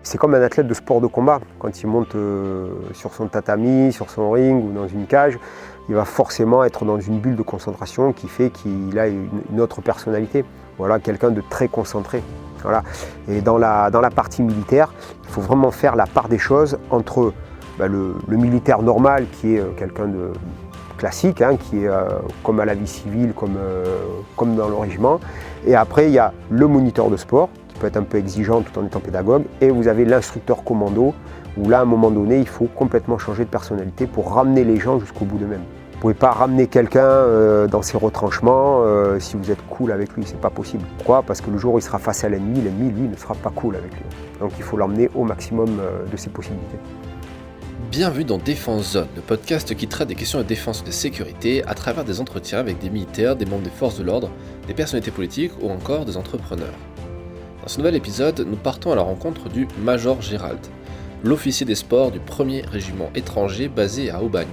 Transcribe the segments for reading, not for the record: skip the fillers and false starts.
C'est comme un athlète de sport de combat. Quand il monte sur son tatami, sur son ring ou dans une cage, il va forcément être dans une bulle de concentration qui fait qu'il a une autre personnalité. Voilà, quelqu'un de très concentré. Voilà. Et dans la partie militaire, il faut vraiment faire la part des choses entre le militaire normal qui est quelqu'un de classique, qui est comme à la vie civile, comme dans le régiment. Et après, il y a le moniteur de sport, qui peut être un peu exigeant tout en étant pédagogue. Et vous avez l'instructeur commando, où là, à un moment donné, il faut complètement changer de personnalité pour ramener les gens jusqu'au bout d'eux-mêmes. Vous ne pouvez pas ramener quelqu'un dans ses retranchements si vous êtes cool avec lui, c'est pas possible. Pourquoi ? Parce que le jour où il sera face à l'ennemi, lui, ne sera pas cool avec lui. Donc il faut l'emmener au maximum de ses possibilités. Bienvenue dans Défense Zone, le podcast qui traite des questions de défense et de sécurité à travers des entretiens avec des militaires, des membres des forces de l'ordre, des personnalités politiques ou encore des entrepreneurs. Dans ce nouvel épisode, nous partons à la rencontre du Major Gérald, l'officier des sports du 1er régiment étranger basé à Aubagne.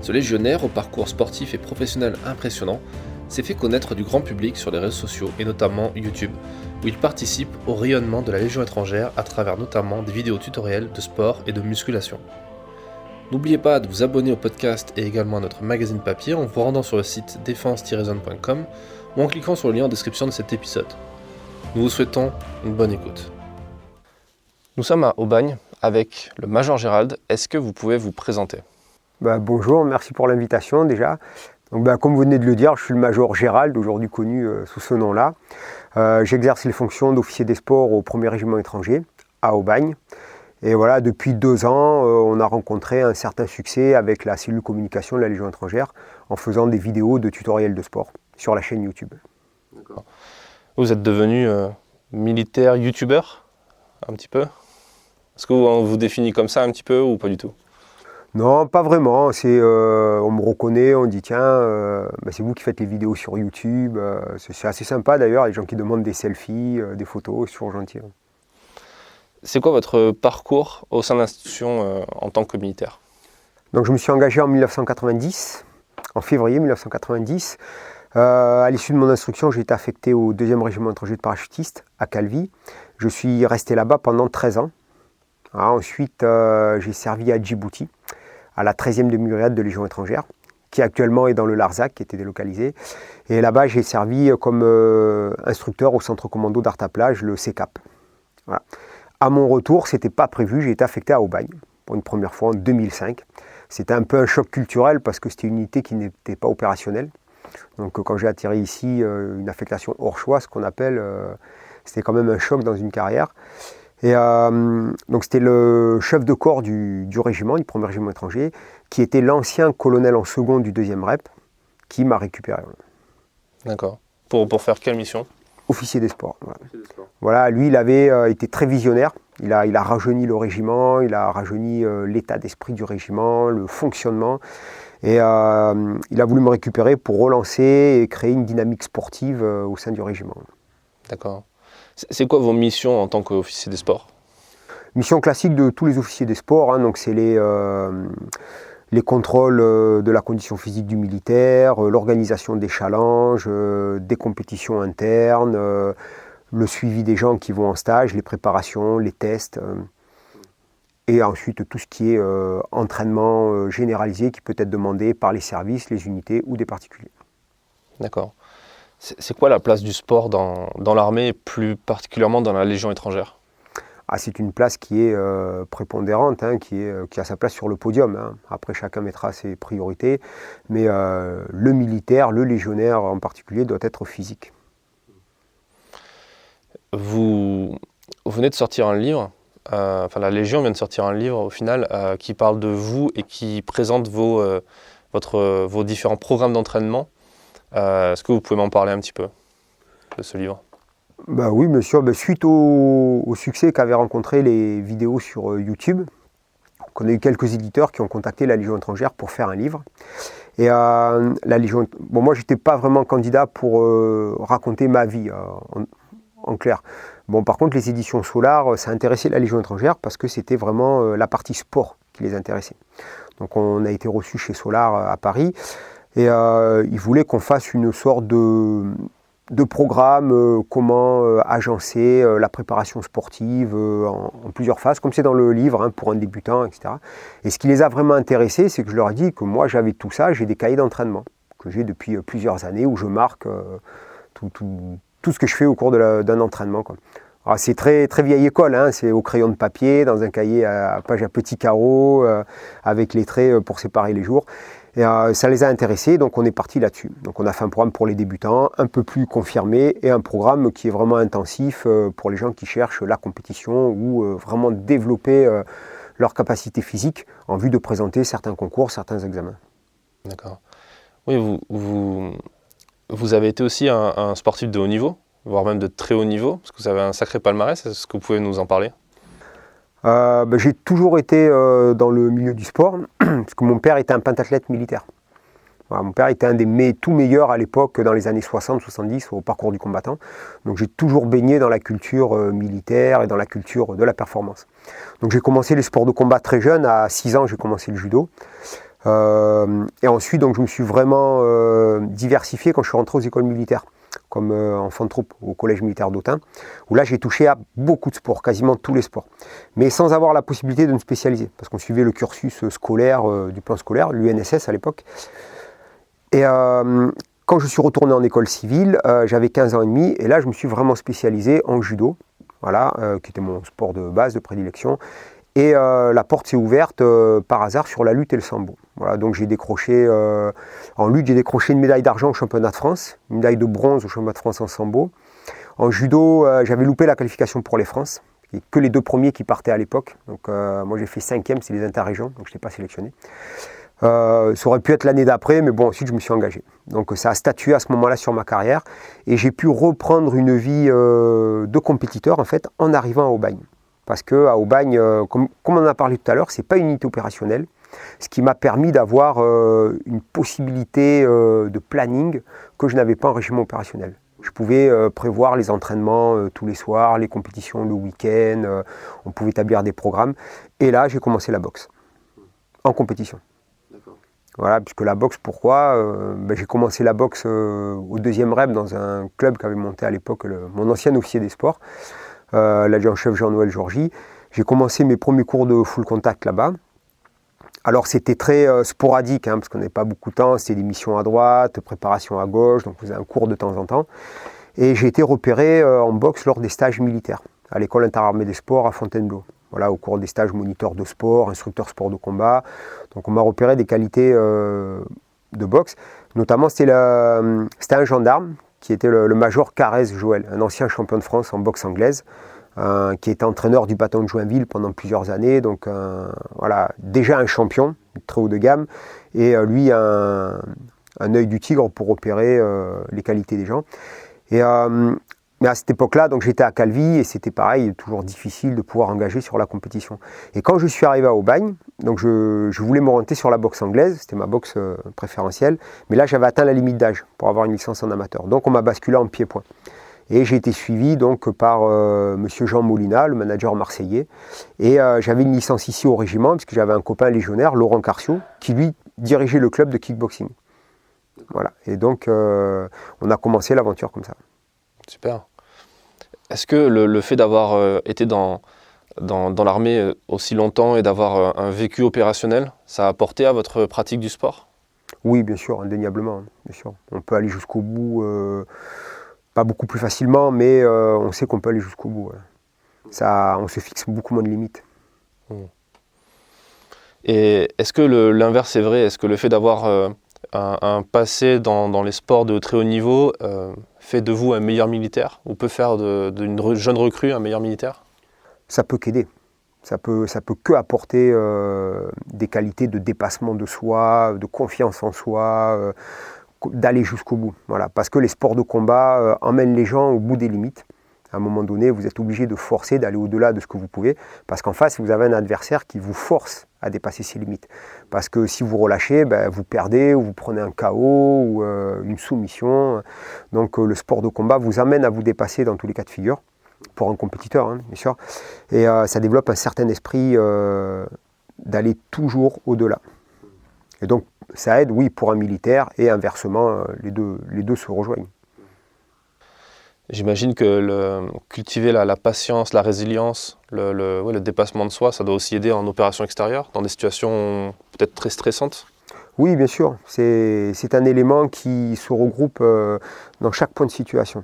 Ce légionnaire au parcours sportif et professionnel impressionnant s'est fait connaître du grand public sur les réseaux sociaux et notamment YouTube, où il participe au rayonnement de la Légion étrangère à travers notamment des vidéos tutoriels de sport et de musculation. N'oubliez pas de vous abonner au podcast et également à notre magazine papier en vous rendant sur le site défense-zone.com ou en cliquant sur le lien en description de cet épisode. Nous vous souhaitons une bonne écoute. Nous sommes à Aubagne avec le Major Gérald. Est-ce que vous pouvez vous présenter ? Bonjour, merci pour l'invitation déjà. Donc, comme vous venez de le dire, je suis le Major Gérald, aujourd'hui connu sous ce nom-là. J'exerce les fonctions d'officier des sports au 1er régiment étranger à Aubagne. Et voilà, depuis 2 ans, on a rencontré un certain succès avec la cellule communication de la Légion étrangère en faisant des vidéos de tutoriels de sport sur la chaîne YouTube. D'accord. Vous êtes devenu militaire youtubeur, un petit peu ? Est-ce qu'on vous définit comme ça un petit peu ou pas du tout ? Non, pas vraiment. On me reconnaît, on dit tiens, c'est vous qui faites les vidéos sur YouTube. C'est assez sympa d'ailleurs, les gens qui demandent des selfies, des photos, c'est toujours gentil. C'est quoi votre parcours au sein de l'institution en tant que militaire ? Donc je me suis engagé en 1990, en février 1990. À l'issue de mon instruction, j'ai été affecté au 2e régiment étranger de parachutistes à Calvi. Je suis resté là-bas pendant 13 ans. Ensuite, j'ai servi à Djibouti, à la 13e demi-brigade de Légion étrangère, qui actuellement est dans le Larzac, qui était délocalisé. Et là-bas, j'ai servi comme instructeur au centre commando d'Artaplage, le CECAP. Voilà. À mon retour, ce n'était pas prévu, j'ai été affecté à Aubagne, pour une première fois en 2005. C'était un peu un choc culturel, parce que c'était une unité qui n'était pas opérationnelle. Donc quand j'ai atterri ici, une affectation hors choix, ce qu'on appelle, c'était quand même un choc dans une carrière. Et donc c'était le chef de corps du régiment, du 1er régiment étranger, qui était l'ancien colonel en second du 2e rep, qui m'a récupéré. D'accord. Pour faire quelle mission ? Officier des sports. Voilà, lui, il avait été très visionnaire. Il a rajeuni le régiment, il a rajeuni l'état d'esprit du régiment, le fonctionnement. Et il a voulu me récupérer pour relancer et créer une dynamique sportive au sein du régiment. D'accord. C'est quoi vos missions en tant qu'officier des sports ? Mission classique de tous les officiers des sports, donc c'est les contrôles de la condition physique du militaire, l'organisation des challenges, des compétitions internes, le suivi des gens qui vont en stage, les préparations, les tests, et ensuite tout ce qui est entraînement généralisé qui peut être demandé par les services, les unités ou des particuliers. D'accord. C'est quoi la place du sport dans l'armée et plus particulièrement dans la Légion étrangère ? C'est une place qui est prépondérante, qui a sa place sur le podium. Après, chacun mettra ses priorités, mais le militaire, le légionnaire en particulier, doit être physique. Vous venez de sortir un livre, la Légion vient de sortir un livre au final qui parle de vous et qui présente vos différents programmes d'entraînement. Est-ce que vous pouvez m'en parler un petit peu de ce livre ? Oui, bien sûr. Suite au succès qu'avaient rencontré les vidéos sur YouTube, on a eu quelques éditeurs qui ont contacté la Légion étrangère pour faire un livre. Et la Légion, moi, je n'étais pas vraiment candidat pour raconter ma vie, en clair. Par contre, les éditions Solar, ça intéressait la Légion étrangère parce que c'était vraiment la partie sport qui les intéressait. Donc, on a été reçus chez Solar à Paris et ils voulaient qu'on fasse une sorte de programmes, comment agencer la préparation sportive en plusieurs phases, comme c'est dans le livre, hein, pour un débutant, etc. Et ce qui les a vraiment intéressés, c'est que je leur ai dit que moi j'avais tout ça, j'ai des cahiers d'entraînement que j'ai depuis plusieurs années où je marque tout ce que je fais au cours d'un entraînement, quoi. Alors, c'est très, très vieille école, hein, c'est au crayon de papier, dans un cahier à page à petits carreaux, avec les traits pour séparer les jours. Et ça les a intéressés, donc on est parti là-dessus. Donc on a fait un programme pour les débutants, un peu plus confirmé, et un programme qui est vraiment intensif pour les gens qui cherchent la compétition ou vraiment développer leur capacité physique en vue de présenter certains concours, certains examens. D'accord. Oui, vous avez été aussi un sportif de haut niveau, voire même de très haut niveau, parce que vous avez un sacré palmarès. Est-ce que vous pouvez nous en parler ? J'ai toujours été dans le milieu du sport, parce que mon père était un pentathlète militaire. Voilà, mon père était un des tout meilleurs à l'époque, dans les années 60-70, au parcours du combattant. Donc j'ai toujours baigné dans la culture militaire et dans la culture de la performance. Donc j'ai commencé les sports de combat très jeune, à 6 ans j'ai commencé le judo. Et ensuite donc, je me suis vraiment diversifié quand je suis rentré aux écoles militaires, comme enfant de troupe au collège militaire d'Autun, où là j'ai touché à beaucoup de sports, quasiment tous les sports, mais sans avoir la possibilité de me spécialiser, parce qu'on suivait le cursus scolaire du plan scolaire, l'UNSS à l'époque. Et quand je suis retourné en école civile, j'avais 15 ans et demi, et là je me suis vraiment spécialisé en judo, voilà, qui était mon sport de base, de prédilection. Et la porte s'est ouverte par hasard sur la lutte et le sambo. Voilà, donc j'ai décroché, en lutte, j'ai décroché une médaille d'argent au championnat de France, une médaille de bronze au championnat de France en sambo. En judo, j'avais loupé la qualification pour les France, et que les 2 premiers qui partaient à l'époque. Donc moi j'ai fait 5e, c'est les interrégions, donc je n'étais pas sélectionné. Ça aurait pu être l'année d'après, mais bon, ensuite je me suis engagé. Donc ça a statué à ce moment-là sur ma carrière, et j'ai pu reprendre une vie de compétiteur en fait en arrivant à Aubagne. Parce qu'à Aubagne, comme on en a parlé tout à l'heure, ce n'est pas une unité opérationnelle, ce qui m'a permis d'avoir une possibilité de planning que je n'avais pas en régiment opérationnel. Je pouvais prévoir les entraînements tous les soirs, les compétitions le week-end, on pouvait établir des programmes. Et là, j'ai commencé la boxe, en compétition. D'accord. Voilà, puisque la boxe, pourquoi j'ai commencé la boxe au 2e REP dans un club qu'avait monté à l'époque mon ancien officier des sports, l'adjudant-chef Jean-Noël Georgie. J'ai commencé mes premiers cours de full contact là-bas. Alors c'était très sporadique, hein, parce qu'on n'avait pas beaucoup de temps, c'était des missions à droite, préparation à gauche, donc on faisait un cours de temps en temps. Et j'ai été repéré en boxe lors des stages militaires, à l'école interarmée des sports à Fontainebleau. Voilà, au cours des stages moniteur de sport, instructeur sport de combat. Donc on m'a repéré des qualités de boxe. Notamment c'était un gendarme, qui était le major Carrez Joël, un ancien champion de France en boxe anglaise, qui était entraîneur du bataillon de Joinville pendant plusieurs années, donc voilà, déjà un champion, très haut de gamme, et lui un œil du tigre pour repérer les qualités des gens. Et, mais à cette époque-là, donc j'étais à Calvi, et c'était pareil, toujours difficile de pouvoir engager sur la compétition. Et quand je suis arrivé à Aubagne, donc je voulais m'orienter sur la boxe anglaise, c'était ma boxe préférentielle, mais là j'avais atteint la limite d'âge pour avoir une licence en amateur. Donc on m'a basculé en pied-point. Et j'ai été suivi donc par monsieur Jean Molina, le manager marseillais. Et j'avais une licence ici au régiment, parce que j'avais un copain légionnaire, Laurent Carcio, qui lui dirigeait le club de kickboxing. Voilà. Et donc on a commencé l'aventure comme ça. Super. Est-ce que le fait d'avoir été dans l'armée aussi longtemps et d'avoir un vécu opérationnel, ça a apporté à votre pratique du sport ? Oui, bien sûr, indéniablement. Bien sûr. On peut aller jusqu'au bout, pas beaucoup plus facilement, mais on sait qu'on peut aller jusqu'au bout. Ouais. Ça, on se fixe beaucoup moins de limites. Et est-ce que l'inverse est vrai ? Est-ce que le fait d'avoir un passé dans les sports de très haut niveau fait de vous un meilleur militaire, ou peut faire d'une jeune recrue un meilleur militaire ? Ça peut qu'aider. Ça peut que apporter des qualités de dépassement de soi, de confiance en soi, d'aller jusqu'au bout. Voilà. Parce que les sports de combat emmènent les gens au bout des limites. À un moment donné, vous êtes obligé de forcer, d'aller au-delà de ce que vous pouvez, parce qu'en face, vous avez un adversaire qui vous force à dépasser ses limites. Parce que si vous relâchez, vous perdez, ou vous prenez un KO, ou une soumission. Donc le sport de combat vous amène à vous dépasser dans tous les cas de figure, pour un compétiteur, hein, bien sûr. Et ça développe un certain esprit d'aller toujours au-delà. Et donc ça aide, oui, pour un militaire, et inversement, les deux se rejoignent. J'imagine que cultiver la patience, la résilience, le dépassement de soi, ça doit aussi aider en opération extérieure, dans des situations peut-être très stressantes. Oui, bien sûr, c'est un élément qui se regroupe dans chaque point de situation.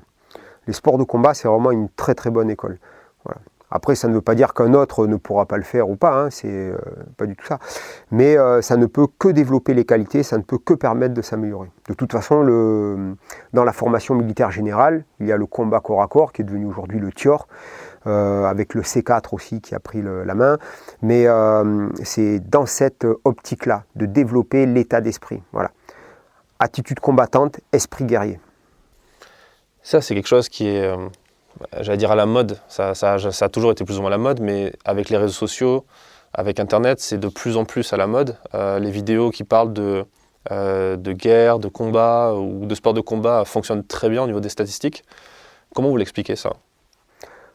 Les sports de combat, c'est vraiment une très très bonne école. Voilà. Après, ça ne veut pas dire qu'un autre ne pourra pas le faire ou pas, hein, c'est pas du tout ça. Mais ça ne peut que développer les qualités, ça ne peut que permettre de s'améliorer. De toute façon, dans la formation militaire générale, il y a le combat corps à corps qui est devenu aujourd'hui le TIOR, avec le C4 aussi qui a pris la main. Mais c'est dans cette optique-là, de développer l'état d'esprit. Voilà. Attitude combattante, esprit guerrier. Ça, c'est quelque chose qui est, j'allais dire, à la mode. Ça a toujours été plus ou moins à la mode, mais avec les réseaux sociaux, avec Internet, c'est de plus en plus à la mode. Les vidéos qui parlent de guerre, de combat ou de sport de combat fonctionnent très bien au niveau des statistiques. Comment vous l'expliquez ça ?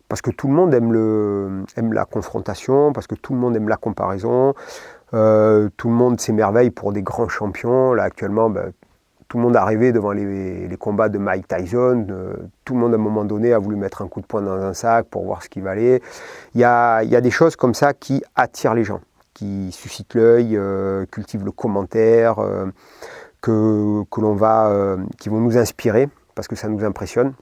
Parce que tout le monde aime la confrontation, parce que tout le monde aime la comparaison, tout le monde s'émerveille pour des grands champions. Là actuellement, tout le monde a rêvé devant les combats de Mike Tyson. Tout le monde à un moment donné a voulu mettre un coup de poing dans un sac pour voir ce qu'il valait. Il y a des choses comme ça qui attirent les gens, qui suscitent l'œil, cultivent le commentaire, qui vont nous inspirer parce que ça nous impressionne.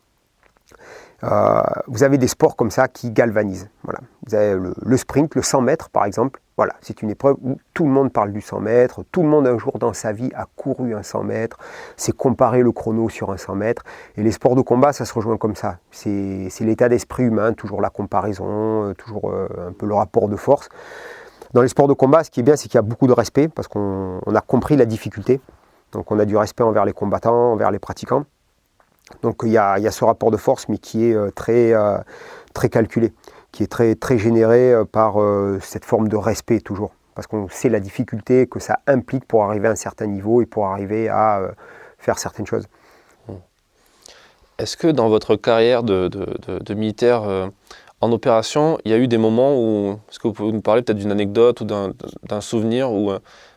Vous avez des sports comme ça qui galvanisent. Voilà. Vous avez le sprint, le 100 mètres par exemple. Voilà, c'est une épreuve où tout le monde parle du 100 mètres. Tout le monde un jour dans sa vie a couru un 100 mètres. C'est comparer le chrono sur un 100 mètres. Et les sports de combat, ça se rejoint comme ça. C'est l'état d'esprit humain, toujours la comparaison, toujours un peu le rapport de force. Dans les sports de combat, ce qui est bien, c'est qu'il y a beaucoup de respect parce qu'on a compris la difficulté. Donc on a du respect envers les combattants, envers les pratiquants. Donc il y a ce rapport de force, mais qui est très calculé, qui est très généré par cette forme de respect toujours. Parce qu'on sait la difficulté que ça implique pour arriver à un certain niveau et pour arriver à faire certaines choses. Est-ce que dans votre carrière de militaire en opération, il y a eu des moments où, est-ce que vous pouvez nous parler peut-être d'une anecdote ou d'un souvenir où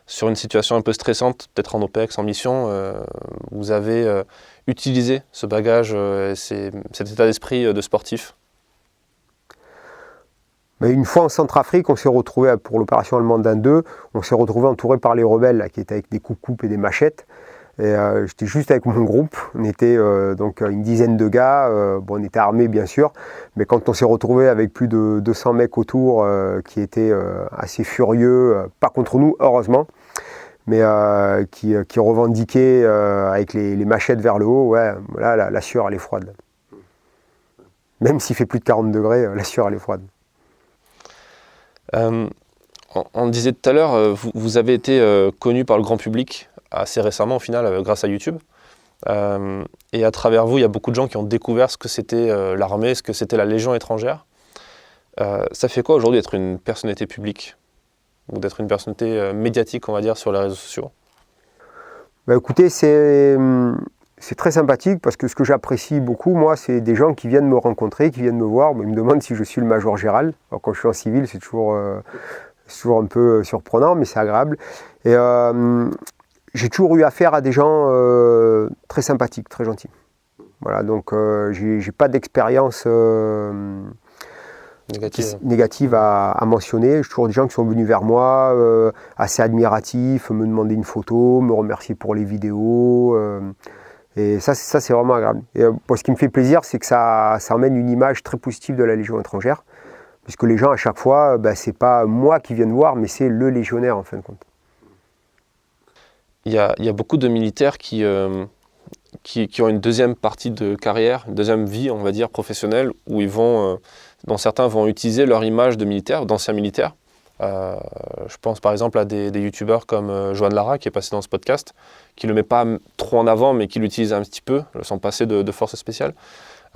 sur une situation un peu stressante, peut-être en OPEX, en mission, vous avez utilisé ce bagage, cet état d'esprit de sportif ? Mais une fois en Centrafrique, on s'est retrouvé pour l'opération Allemande 2, on s'est retrouvé entouré par les rebelles là, qui étaient avec des coupes et des machettes. Et j'étais juste avec mon groupe, on était donc une dizaine de gars, on était armés bien sûr, mais quand on s'est retrouvé avec plus de 200 mecs autour qui étaient assez furieux, pas contre nous heureusement, mais qui revendiquaient avec les machettes vers le haut, ouais, là, la sueur elle est froide. Même s'il fait plus de 40 degrés, la sueur elle est froide. On disait tout à l'heure, vous avez été connu par le grand public assez récemment au final grâce à YouTube. Et à travers vous, il y a beaucoup de gens qui ont découvert ce que c'était l'armée, ce que c'était la Légion étrangère. Ça fait quoi aujourd'hui d'être une personnalité publique ou d'être une personnalité médiatique, on va dire, sur les réseaux sociaux ? Écoutez, c'est très sympathique parce que ce que j'apprécie beaucoup, moi, c'est des gens qui viennent me rencontrer, qui viennent me voir. Ils me demandent si je suis le major Gérald. Alors, quand je suis en civil, c'est toujours un peu surprenant, mais c'est agréable. Et j'ai toujours eu affaire à des gens très sympathiques, très gentils. Voilà, donc j'ai pas d'expérience négative à mentionner. J'ai toujours des gens qui sont venus vers moi, assez admiratifs, me demander une photo, me remercier pour les vidéos. Et ça, c'est vraiment agréable. Et ce qui me fait plaisir, c'est que ça emmène une image très positive de la Légion étrangère. Puisque les gens, à chaque fois, c'est pas moi qui viens voir, mais c'est le légionnaire, en fin de compte. Il y a beaucoup de militaires qui ont une deuxième partie de carrière, une deuxième vie, on va dire, professionnelle, où dont certains vont utiliser leur image de militaire, d'anciens militaires. Je pense par exemple à des youtubeurs comme Joanne Lara, qui est passé dans ce podcast, qui ne le met pas trop en avant, mais qui l'utilise un petit peu, son passé de force spéciale.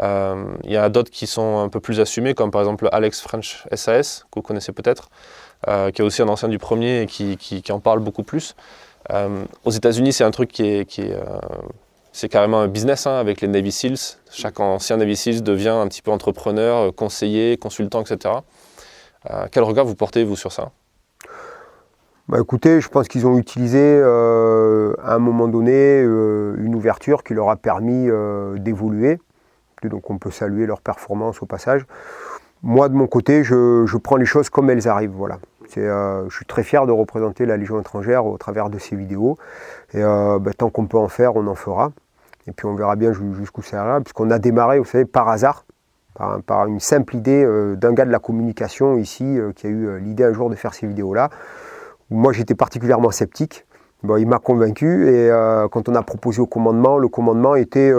Il y a d'autres qui sont un peu plus assumés, comme par exemple Alex French SAS, que vous connaissez peut-être, qui est aussi un ancien du premier et qui en parle beaucoup plus. Aux États-Unis, c'est un truc c'est carrément un business avec les Navy SEALs. Chaque ancien Navy SEALs devient un petit peu entrepreneur, conseiller, consultant, etc. Quel regard vous portez, vous, sur ça ? Écoutez, je pense qu'ils ont utilisé à un moment donné une ouverture qui leur a permis d'évoluer, plus, donc on peut saluer leur performance au passage. Moi, de mon côté, je prends les choses comme elles arrivent. Voilà. Je suis très fier de représenter la Légion étrangère au travers de ces vidéos. Et tant qu'on peut en faire, on en fera. Et puis on verra bien jusqu'où ça ira, puisqu'on a démarré, vous savez, par hasard, par une simple idée d'un gars de la communication ici, qui a eu l'idée un jour de faire ces vidéos-là. Moi, j'étais particulièrement sceptique. Bon, il m'a convaincu, et quand on a proposé au commandement, le commandement était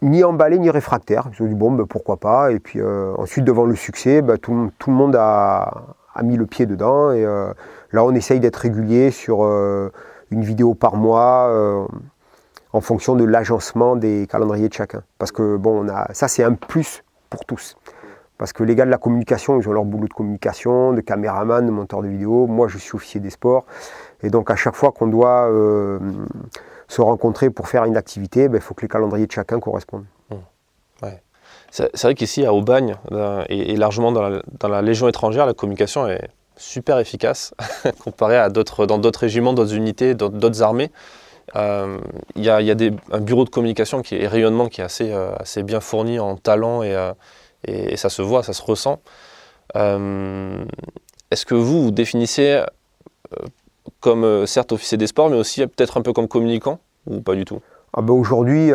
ni emballé ni réfractaire. Ils ont dit bon, pourquoi pas. Et puis ensuite, devant le succès, tout le monde a mis le pied dedans. Et là, on essaye d'être régulier sur une vidéo par mois, en fonction de l'agencement des calendriers de chacun. Parce que bon, ça c'est un plus pour tous. Parce que les gars de la communication, ils ont leur boulot de communication, de caméraman, de monteur de vidéo. Moi, je suis officier des sports. Et donc, à chaque fois qu'on doit se rencontrer pour faire une activité, il faut que les calendriers de chacun correspondent. Ouais. C'est vrai qu'ici, à Aubagne, et largement dans la Légion étrangère, la communication est super efficace comparée à dans d'autres régiments, d'autres unités, d'autres armées. Il y a un bureau de communication et rayonnement qui est assez bien fourni en talent et ça se voit, ça se ressent. Est-ce que vous définissez comme certes officier des sports, mais aussi peut-être un peu comme communicant, ou pas du tout? Aujourd'hui,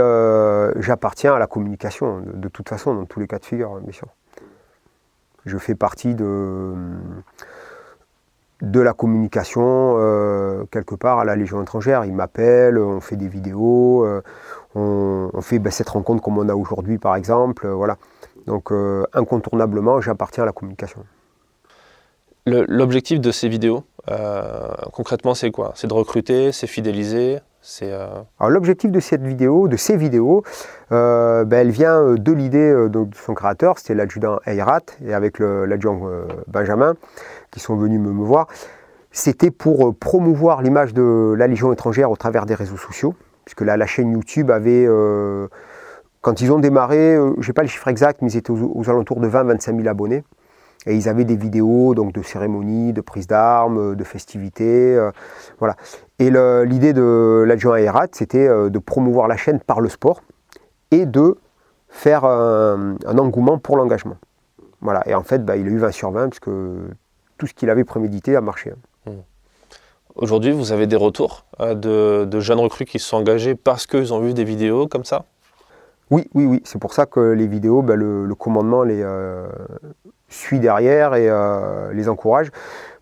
j'appartiens à la communication, de toute façon, dans tous les cas de figure, bien sûr. Je fais partie de la communication, quelque part, à la Légion étrangère. Ils m'appellent, on fait des vidéos, on fait cette rencontre comme on a aujourd'hui, par exemple. Voilà. Donc, incontournablement, j'appartiens à la communication. L'objectif de ces vidéos, concrètement, c'est quoi? C'est de recruter, c'est fidéliser, Alors, l'objectif de ces vidéos, elle vient de l'idée de son créateur, c'était l'adjudant Eyrat, et avec l'adjudant Benjamin, qui sont venus me voir. C'était pour promouvoir l'image de la Légion étrangère au travers des réseaux sociaux, puisque la chaîne YouTube avait, quand ils ont démarré, je n'ai pas le chiffre exact, mais ils étaient aux alentours de 20-25 000 abonnés. Et ils avaient des vidéos donc, de cérémonies, de prises d'armes, de festivités. Voilà. Et l'idée de l'adjoint Eyrat, c'était de promouvoir la chaîne par le sport et de faire un engouement pour l'engagement. Voilà. Et en fait, il a eu 20 sur 20, puisque tout ce qu'il avait prémédité a marché. Aujourd'hui, vous avez des retours de jeunes recrues qui se sont engagés parce qu'ils ont vu des vidéos comme ça? Oui. C'est pour ça que les vidéos, le commandement les suit derrière et les encourage.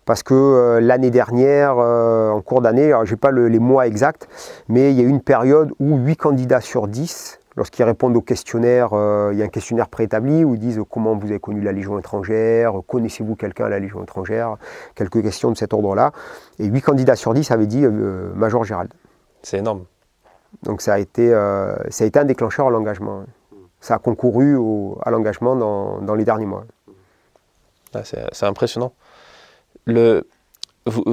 Parce que l'année dernière, en cours d'année, je n'ai pas les mois exacts, mais il y a eu une période où 8 candidats sur 10, lorsqu'ils répondent au questionnaire, il y a un questionnaire préétabli où ils disent comment vous avez connu la Légion étrangère, connaissez-vous quelqu'un à la Légion étrangère, quelques questions de cet ordre-là. Et 8 candidats sur 10 avaient dit Major Gérald. C'est énorme. Donc ça a été un déclencheur à l'engagement. Ça a concouru à l'engagement dans les derniers mois. Ah, c'est impressionnant.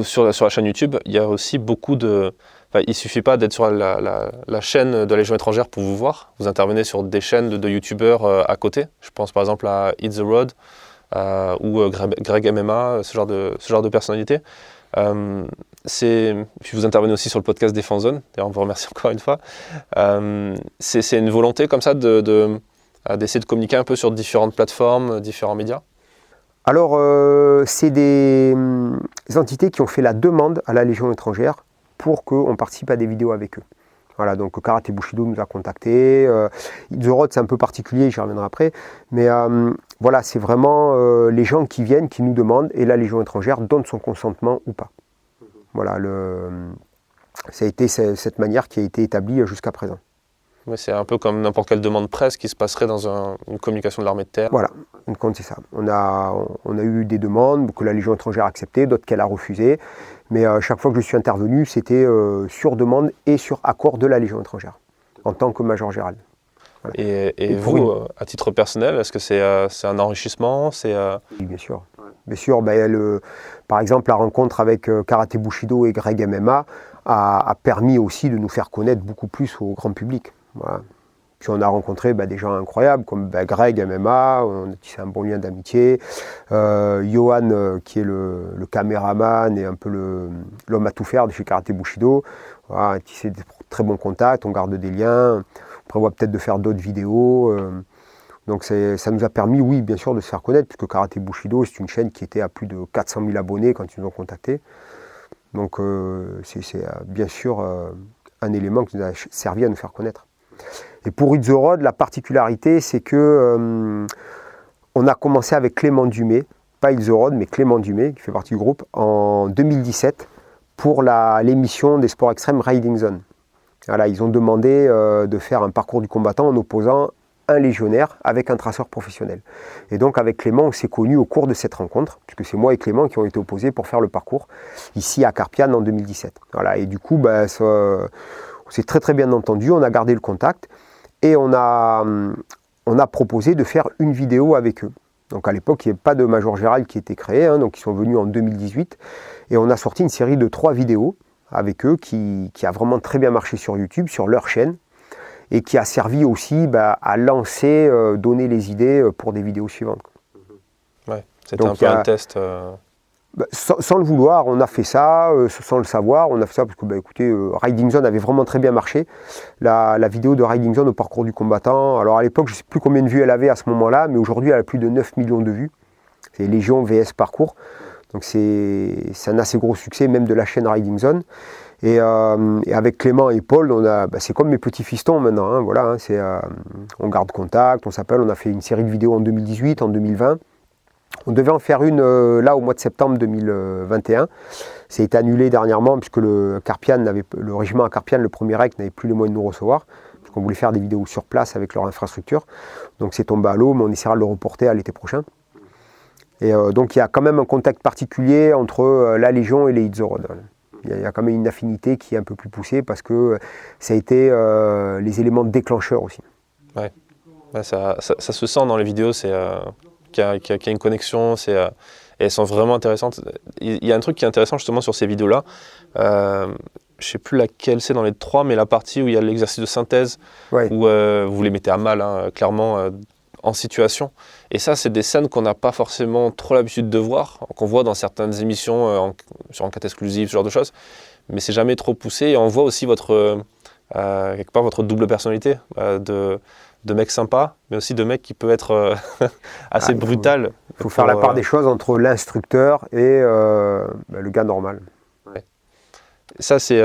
Sur la chaîne YouTube, il y a aussi beaucoup de... il ne suffit pas d'être sur la chaîne de la Légion étrangère pour vous voir. Vous intervenez sur des chaînes de youtubeurs à côté. Je pense par exemple à Hit the Road ou Greg MMA, ce genre de personnalité. Puis vous intervenez aussi sur le podcast Défense Zone. D'ailleurs, on vous remercie encore une fois. C'est une volonté comme ça d'essayer de communiquer un peu sur différentes plateformes, différents médias? Alors, c'est des entités qui ont fait la demande à la Légion étrangère pour qu'on participe à des vidéos avec eux. Voilà, donc Karaté Bushido nous a contactés. The Road, c'est un peu particulier, j'y reviendrai après. Mais voilà, c'est vraiment les gens qui viennent, qui nous demandent, et la Légion étrangère donne son consentement ou pas. Voilà, ça a été cette manière qui a été établie jusqu'à présent. Mais c'est un peu comme n'importe quelle demande presse qui se passerait dans une communication de l'armée de terre. Voilà, c'est ça. On a eu des demandes que la Légion étrangère a acceptées, d'autres qu'elle a refusées. Mais chaque fois que je suis intervenu, c'était sur demande et sur accord de la Légion étrangère, en tant que Major Gérald. Voilà. Et vous, à titre personnel, est-ce que c'est un enrichissement? Oui, bien sûr. Bien sûr, par exemple, la rencontre avec Karaté Bushido et Greg MMA a permis aussi de nous faire connaître beaucoup plus au grand public. Voilà. Puis on a rencontré des gens incroyables comme Greg MMA, on a tissé un bon lien d'amitié. Johan, qui est le caméraman et un peu l'homme à tout faire de chez Karaté Bushido. Voilà, on a tissé des très bons contacts, on garde des liens. prévoit peut-être de faire d'autres vidéos. Donc ça nous a permis, oui, bien sûr, de se faire connaître, puisque Karaté Bushido, c'est une chaîne qui était à plus de 400 000 abonnés quand ils nous ont contactés. Donc c'est bien sûr un élément qui nous a servi à nous faire connaître. Et pour Hit the Road, la particularité, c'est que on a commencé avec Clément Dumais, pas Hit the Road, mais Clément Dumais, qui fait partie du groupe, en 2017, pour l'émission des sports extrêmes Riding Zone. Voilà, ils ont demandé de faire un parcours du combattant en opposant un légionnaire avec un traceur professionnel. Et donc avec Clément, on s'est connus au cours de cette rencontre, puisque c'est moi et Clément qui ont été opposés pour faire le parcours, ici à Carpiane en 2017. Voilà, et du coup, on s'est très très bien entendu, on a gardé le contact, et on a proposé de faire une vidéo avec eux. Donc à l'époque, il n'y avait pas de Major Gérald qui était créé, donc ils sont venus en 2018, et on a sorti une série de 3 vidéos avec eux qui a vraiment très bien marché sur YouTube, sur leur chaîne, et qui a servi aussi à lancer, donner les idées pour des vidéos suivantes. Ouais, c'était un peu un test. Sans le vouloir, on a fait ça, sans le savoir, on a fait ça parce que, écoutez, Riding Zone avait vraiment très bien marché. La vidéo de Riding Zone au parcours du combattant, alors à l'époque, je ne sais plus combien de vues elle avait à ce moment-là, mais aujourd'hui, elle a plus de 9 millions de vues. C'est Légion VS Parcours. Donc c'est un assez gros succès, même de la chaîne Riding Zone. Et avec Clément et Paul, c'est comme mes petits fistons maintenant. Voilà, on garde contact, on s'appelle, on a fait une série de vidéos en 2018, en 2020. On devait en faire une là au mois de septembre 2021. Ça a été annulé dernièrement puisque le régiment à Carpiane, le premier REC, n'avait plus les moyens de nous recevoir. Parce qu'on voulait faire des vidéos sur place avec leur infrastructure. Donc c'est tombé à l'eau, mais on essaiera de le reporter à l'été prochain. Et donc il y a quand même un contact particulier entre la Légion et les Hit the Road. Il y a quand même une affinité qui est un peu plus poussée parce que ça a été les éléments déclencheurs aussi. Ouais, ça se sent dans les vidéos, qu'il y a une connexion, et elles sont vraiment intéressantes. Il y a un truc qui est intéressant justement sur ces vidéos-là. Je ne sais plus laquelle c'est dans les 3, mais la partie où il y a l'exercice de synthèse, ouais, où vous les mettez à mal, clairement, en situation. Et ça, c'est des scènes qu'on n'a pas forcément trop l'habitude de voir, qu'on voit dans certaines émissions sur enquête exclusive, ce genre de choses. Mais c'est jamais trop poussé. Et on voit aussi quelque part votre double personnalité de mec sympa, mais aussi de mec qui peut être assez brutal. Il faut faire la part des choses entre l'instructeur et le gars normal. Ouais. Ça, c'est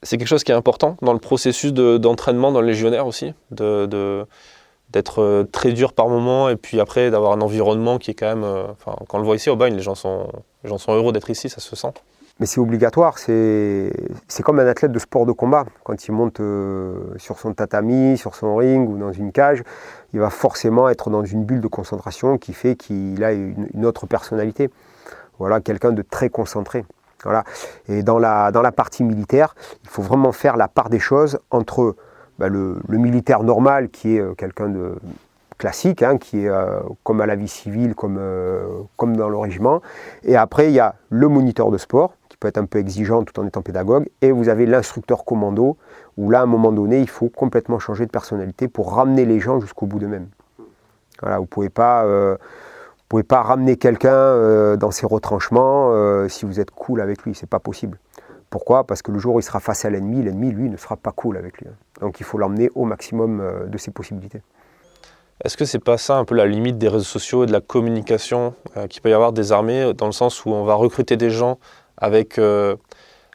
quelque chose qui est important dans le processus d'entraînement dans le légionnaire aussi, d'être très dur par moment et puis après d'avoir un environnement qui est quand même... quand on le voit ici au Bagne, les gens sont heureux d'être ici, ça se sent. Mais c'est obligatoire, c'est comme un athlète de sport de combat. Quand il monte sur son tatami, sur son ring ou dans une cage, il va forcément être dans une bulle de concentration qui fait qu'il a une autre personnalité. Voilà, quelqu'un de très concentré. Voilà. Et dans la partie militaire, il faut vraiment faire la part des choses entre le militaire normal qui est quelqu'un de classique, qui est comme à la vie civile, comme dans le régiment. Et après, il y a le moniteur de sport, qui peut être un peu exigeant tout en étant pédagogue. Et vous avez l'instructeur commando, où là, à un moment donné, il faut complètement changer de personnalité pour ramener les gens jusqu'au bout d'eux-mêmes. Voilà, vous ne pouvez pas ramener quelqu'un dans ses retranchements si vous êtes cool avec lui, c'est pas possible. Pourquoi ? Parce que le jour où il sera face à l'ennemi, lui, ne sera pas cool avec lui. Donc il faut l'emmener au maximum de ses possibilités. Est-ce que c'est pas ça un peu la limite des réseaux sociaux et de la communication qu'il peut y avoir des armées, dans le sens où on va recruter des gens avec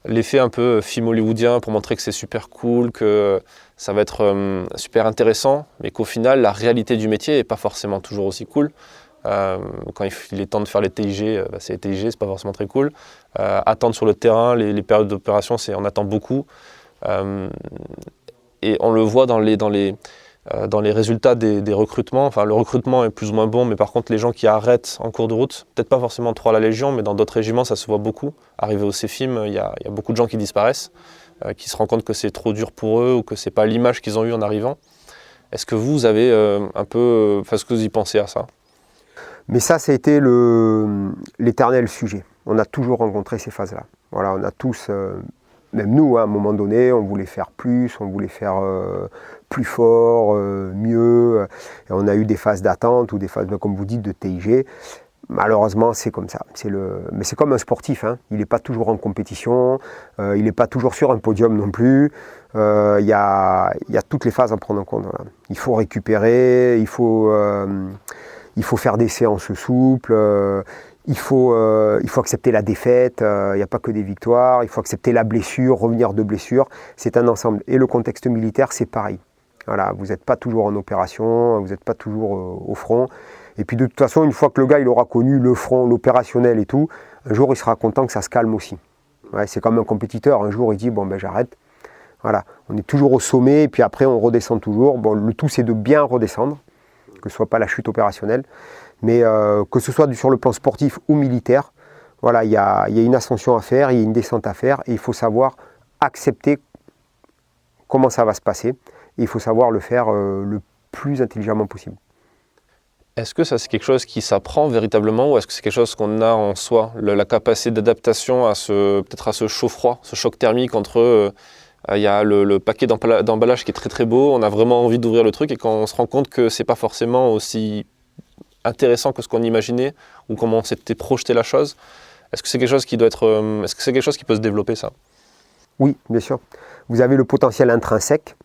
l'effet un peu film hollywoodien pour montrer que c'est super cool, que ça va être super intéressant, mais qu'au final, la réalité du métier n'est pas forcément toujours aussi cool. Quand il est temps de faire les TIG, c'est les TIG, c'est pas forcément très cool. Attendre sur le terrain, les périodes d'opération, on attend beaucoup. Et on le voit dans les résultats des recrutements. Enfin, le recrutement est plus ou moins bon, mais par contre, les gens qui arrêtent en cours de route, peut-être pas forcément trop à la Légion, mais dans d'autres régiments, ça se voit beaucoup. Arrivé au CEFIM, il y a beaucoup de gens qui disparaissent, qui se rendent compte que c'est trop dur pour eux ou que c'est pas l'image qu'ils ont eue en arrivant. Est-ce que vous avez un peu... est-ce que vous y pensez à ça ? Mais ça a été l'éternel sujet. On a toujours rencontré ces phases-là. Voilà, on a tous, même nous, à un moment donné, on voulait faire plus, on voulait faire plus fort, mieux. Et on a eu des phases d'attente ou des phases, comme vous dites, de TIG. Malheureusement, c'est comme ça. Mais c'est comme un sportif, hein. Il n'est pas toujours en compétition, il n'est pas toujours sur un podium non plus. Il y a toutes les phases à prendre en compte. Voilà. Il faut récupérer, il faut faire des séances souples, il faut accepter la défaite, il n'y a pas que des victoires, il faut accepter la blessure, revenir de blessure. C'est un ensemble. Et le contexte militaire, c'est pareil. Voilà, vous n'êtes pas toujours en opération, vous n'êtes pas toujours au front. Et puis de toute façon, une fois que le gars il aura connu le front, l'opérationnel et tout, un jour il sera content que ça se calme aussi. Ouais, c'est comme un compétiteur, un jour il dit bon ben j'arrête. Voilà, on est toujours au sommet et puis après on redescend toujours. Bon, le tout c'est de bien redescendre, que ce soit pas la chute opérationnelle, mais que ce soit sur le plan sportif ou militaire, voilà, il y a une ascension à faire, il y a une descente à faire et il faut savoir accepter comment ça va se passer et il faut savoir le faire le plus intelligemment possible. Est-ce que ça c'est quelque chose qui s'apprend véritablement ou est-ce que c'est quelque chose qu'on a en soi, la capacité d'adaptation à peut-être à ce chaud-froid, ce choc thermique entre il y a le paquet d'emballage qui est très très beau, on a vraiment envie d'ouvrir le truc et quand on se rend compte que c'est pas forcément aussi intéressant que ce qu'on imaginait ou comment on s'était projeté la chose, est-ce que c'est quelque chose qui doit être, est-ce que c'est quelque chose qui peut se développer ça? Oui, bien sûr. Vous avez le potentiel intrinsèque.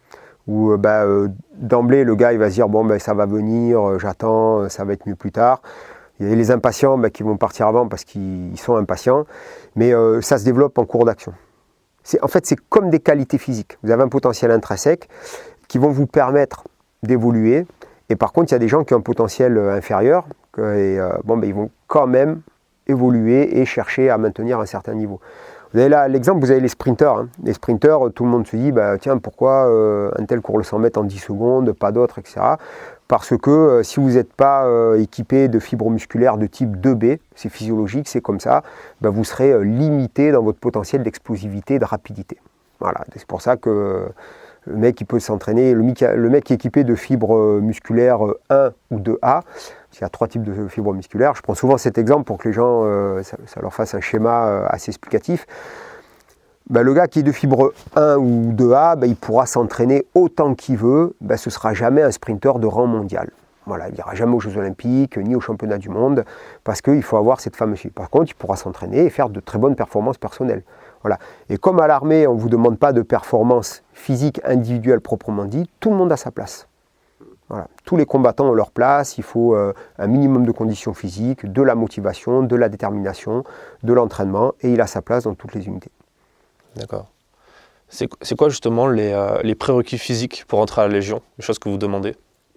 Où d'emblée le gars il va se dire bon ben ça va venir, j'attends, ça va être mieux plus tard. Il y a les impatients qui vont partir avant parce qu'ils sont impatients, mais ça se développe en cours d'action. En fait c'est comme des qualités physiques. Vous avez un potentiel intrinsèque qui vont vous permettre d'évoluer, et par contre il y a des gens qui ont un potentiel inférieur, et ils vont quand même évoluer et chercher à maintenir un certain niveau. Vous avez là l'exemple, vous avez les sprinteurs. Hein. Les sprinteurs, tout le monde se dit, tiens, pourquoi un tel court le 100 mètres en 10 secondes, pas d'autres, etc. Parce que si vous n'êtes pas équipé de fibres musculaires de type 2B, c'est physiologique, c'est comme ça, vous serez limité dans votre potentiel d'explosivité et de rapidité. Voilà, c'est pour ça que le mec il peut s'entraîner, le mec qui est équipé de fibres musculaires 1 ou 2A, il y a 3 types de fibres musculaires. Je prends souvent cet exemple pour que les gens, ça leur fasse un schéma assez explicatif. Le gars qui est de fibre 1 ou 2A, il pourra s'entraîner autant qu'il veut, ce ne sera jamais un sprinter de rang mondial. Voilà, il n'ira jamais aux Jeux Olympiques, ni aux Championnats du Monde, parce qu'il faut avoir cette fameuse fibre. Par contre, il pourra s'entraîner et faire de très bonnes performances personnelles. Voilà. Et comme à l'armée, on ne vous demande pas de performance physique individuelle proprement dit, tout le monde a sa place. Voilà. Tous les combattants ont leur place, il faut un minimum de conditions physiques, de la motivation, de la détermination, de l'entraînement, et il a sa place dans toutes les unités. D'accord. C'est quoi justement les prérequis physiques pour entrer à la Légion, les choses que vous demandez,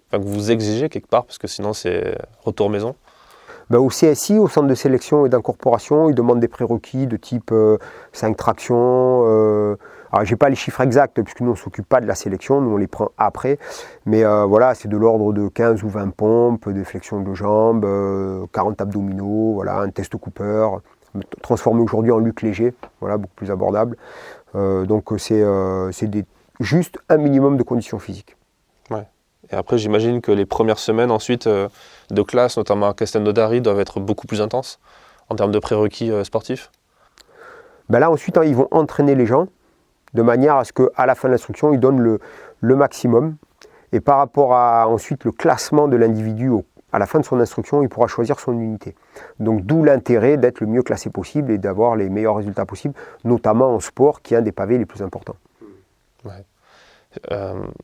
enfin que vous exigez quelque part, parce que sinon c'est retour maison? Au CSI, au centre de sélection et d'incorporation, ils demandent des prérequis de type 5 tractions. Alors, je n'ai pas les chiffres exacts, puisque nous, on ne s'occupe pas de la sélection, nous, on les prend après. Mais voilà, c'est de l'ordre de 15 ou 20 pompes, des flexions de jambes, 40 abdominaux, voilà, un test Cooper, transformé aujourd'hui en luc léger, voilà, beaucoup plus abordable. Donc, c'est juste un minimum de conditions physiques. Ouais. Et après, j'imagine que les premières semaines ensuite de classe, notamment à Castelnaudary, doivent être beaucoup plus intenses en termes de prérequis sportifs. Là, ensuite, ils vont entraîner les gens de manière à ce qu'à la fin de l'instruction, ils donnent le maximum. Et par rapport à ensuite le classement de l'individu à la fin de son instruction, il pourra choisir son unité. Donc d'où l'intérêt d'être le mieux classé possible et d'avoir les meilleurs résultats possibles, notamment en sport, qui est un des pavés les plus importants. Ouais.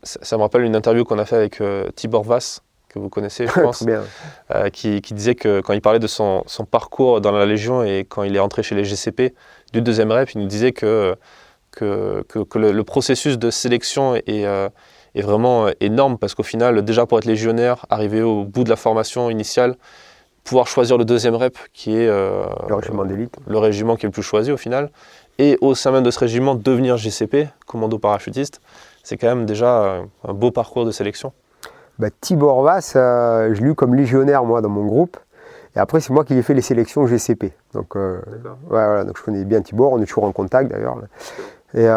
Ça me rappelle une interview qu'on a fait avec Tibor Vass, que vous connaissez, je pense, qui disait que quand il parlait de son parcours dans la Légion et quand il est entré chez les GCP du deuxième rep, il nous disait que le processus de sélection est vraiment énorme parce qu'au final, déjà pour être légionnaire, arriver au bout de la formation initiale, pouvoir choisir le deuxième rep qui est le régiment d'élite, le régiment qui est le plus choisi au final, et au sein même de ce régiment devenir GCP, commando parachutiste, c'est quand même déjà un beau parcours de sélection. Tibor Vass, je l'ai eu comme légionnaire moi dans mon groupe. Et après, c'est moi qui ai fait les sélections GCP. Donc, donc je connais bien Tibor, on est toujours en contact d'ailleurs. Et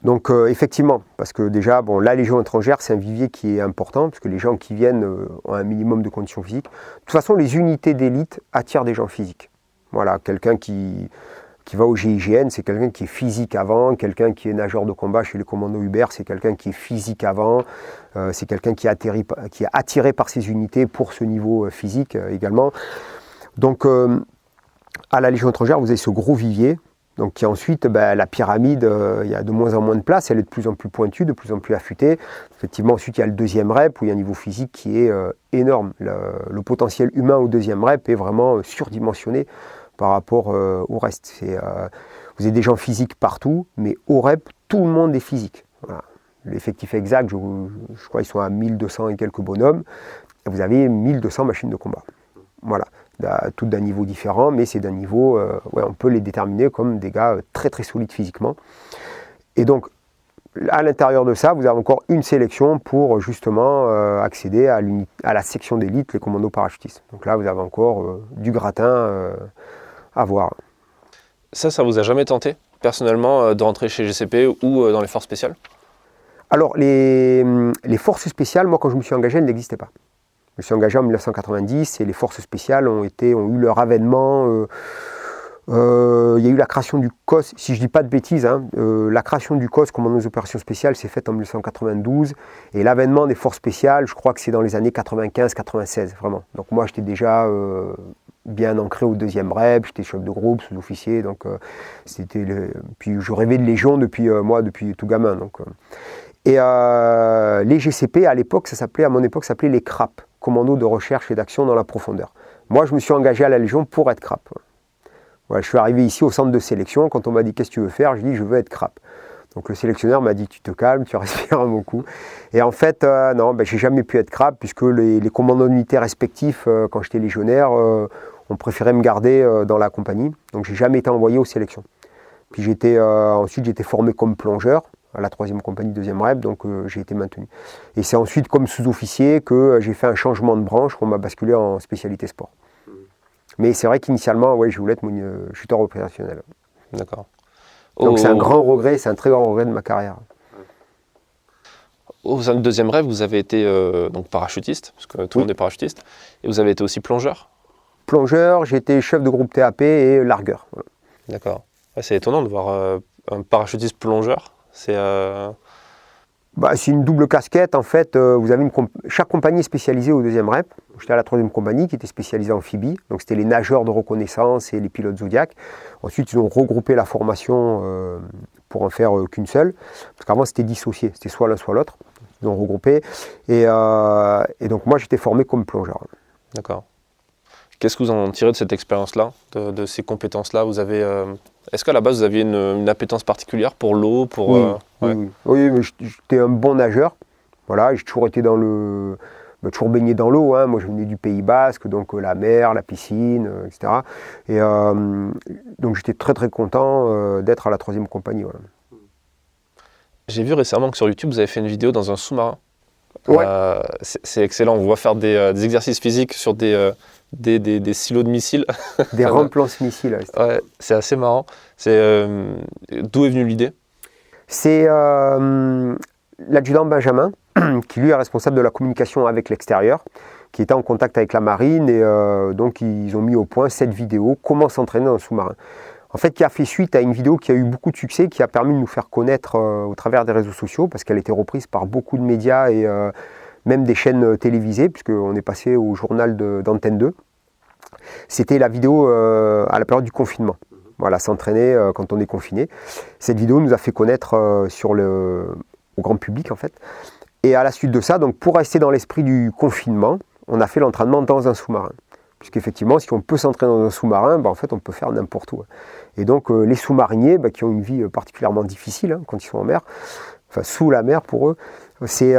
donc, effectivement, parce que déjà, la Légion étrangère, c'est un vivier qui est important, parce que les gens qui viennent ont un minimum de conditions physiques. De toute façon, les unités d'élite attirent des gens physiques. Voilà, quelqu'un qui qui va au GIGN, c'est quelqu'un qui est physique avant, quelqu'un qui est nageur de combat chez les commandos Hubert, c'est quelqu'un qui est physique avant, c'est quelqu'un qui est attiré par ses unités pour ce niveau physique également. Donc à la Légion étrangère, vous avez ce gros vivier, donc qui ensuite, la pyramide, il y a de moins en moins de place, elle est de plus en plus pointue, de plus en plus affûtée. Effectivement, ensuite il y a le deuxième rep, où il y a un niveau physique qui est énorme. Le potentiel humain au deuxième rep est vraiment surdimensionné par rapport au reste. Vous avez des gens physiques partout, mais au rep, tout le monde est physique. Voilà. L'effectif exact, je crois qu'ils sont à 1200 et quelques bonhommes, et vous avez 1200 machines de combat. Voilà, toutes d'un niveau différent, mais c'est d'un niveau, on peut les déterminer comme des gars très très solides physiquement. Et donc, à l'intérieur de ça, vous avez encore une sélection pour justement accéder à la section d'élite, les commandos parachutistes. Donc là, vous avez encore du gratin à voir. Ça vous a jamais tenté, personnellement, de rentrer chez GCP ou dans les forces spéciales? Alors, les forces spéciales, moi, quand je me suis engagé, elles n'existaient pas. Je me suis engagé en 1990 et les forces spéciales ont eu leur avènement. Il y a eu la création du COS, si je ne dis pas de bêtises, la création du COS, commandement des opérations spéciales, s'est faite en 1992. Et l'avènement des forces spéciales, je crois que c'est dans les années 95-96, vraiment. Donc moi, j'étais déjà bien ancré au deuxième REP, j'étais chef de groupe, sous-officier, donc puis je rêvais de Légion depuis tout gamin. Donc, et les GCP, à l'époque, à mon époque, ça s'appelait les CRAP, Commandos de recherche et d'action dans la profondeur. Moi, je me suis engagé à la Légion pour être CRAP. Voilà, je suis arrivé ici au centre de sélection, quand on m'a dit « qu'est-ce que tu veux faire ?» Je dis « je veux être CRAP ». Donc le sélectionneur m'a dit « tu te calmes, tu respires un bon coup ». Et en fait, non, j'ai jamais pu être CRAP, puisque les commandants d'unité respectifs, quand j'étais légionnaire, ont préféré me garder dans la compagnie. Donc j'ai jamais été envoyé aux sélections. Puis ensuite j'étais formé comme plongeur, à la 3e compagnie 2e REP, donc j'ai été maintenu. Et c'est ensuite comme sous-officier que j'ai fait un changement de branche, qu'on m'a basculé en spécialité sport. Mais c'est vrai qu'initialement, je voulais être chuteur opérationnel. D'accord. Donc c'est un grand regret, c'est un très grand regret de ma carrière. Au sein du 2e REP, vous avez été donc parachutiste, parce que tout le monde est parachutiste, et vous avez été aussi plongeur? Plongeur, j'ai été chef de groupe TAP et largueur. Voilà. D'accord. C'est étonnant de voir un parachutiste plongeur. C'est une double casquette, en fait. Vous avez chaque compagnie est spécialisée au 2e REP. J'étais à la 3e compagnie qui était spécialisée en amphibie. Donc c'était les nageurs de reconnaissance et les pilotes Zodiac. Ensuite, ils ont regroupé la formation pour en faire qu'une seule. Parce qu'avant, c'était dissocié. C'était soit l'un, soit l'autre. Ils ont regroupé. Et donc moi, j'étais formé comme plongeur. D'accord. Qu'est-ce que vous en tirez de cette expérience-là, de ces compétences-là? Est-ce qu'à la base, vous aviez une appétence particulière pour l'eau? Oui, mais j'étais un bon nageur. Voilà, j'ai toujours été toujours baigné dans l'eau. Moi, je venais du Pays Basque, donc la mer, la piscine, etc. Et donc, j'étais très, très content d'être à la 3e compagnie. Voilà. J'ai vu récemment que sur YouTube, vous avez fait une vidéo dans un sous-marin. Ouais. C'est excellent. On voit faire des exercices physiques sur des silos de missiles. Des rampes lance-missiles. Ouais, c'est assez marrant. D'où est venue l'idée? C'est l'adjudant Benjamin, qui lui est responsable de la communication avec l'extérieur, qui était en contact avec la marine, et donc ils ont mis au point cette vidéo, comment s'entraîner dans un sous-marin. En fait, qui a fait suite à une vidéo qui a eu beaucoup de succès, qui a permis de nous faire connaître au travers des réseaux sociaux, parce qu'elle a été reprise par beaucoup de médias et même des chaînes télévisées, puisqu'on est passé au journal d'Antenne 2. C'était la vidéo à la période du confinement. Voilà, s'entraîner quand on est confiné. Cette vidéo nous a fait connaître au grand public, en fait. Et à la suite de ça, donc pour rester dans l'esprit du confinement, on a fait l'entraînement dans un sous-marin. Puisqu'effectivement, si on peut s'entraîner dans un sous-marin, en fait, on peut faire n'importe où. Et donc, les sous-mariniers, qui ont une vie particulièrement difficile quand ils sont en mer, enfin sous la mer pour eux, ils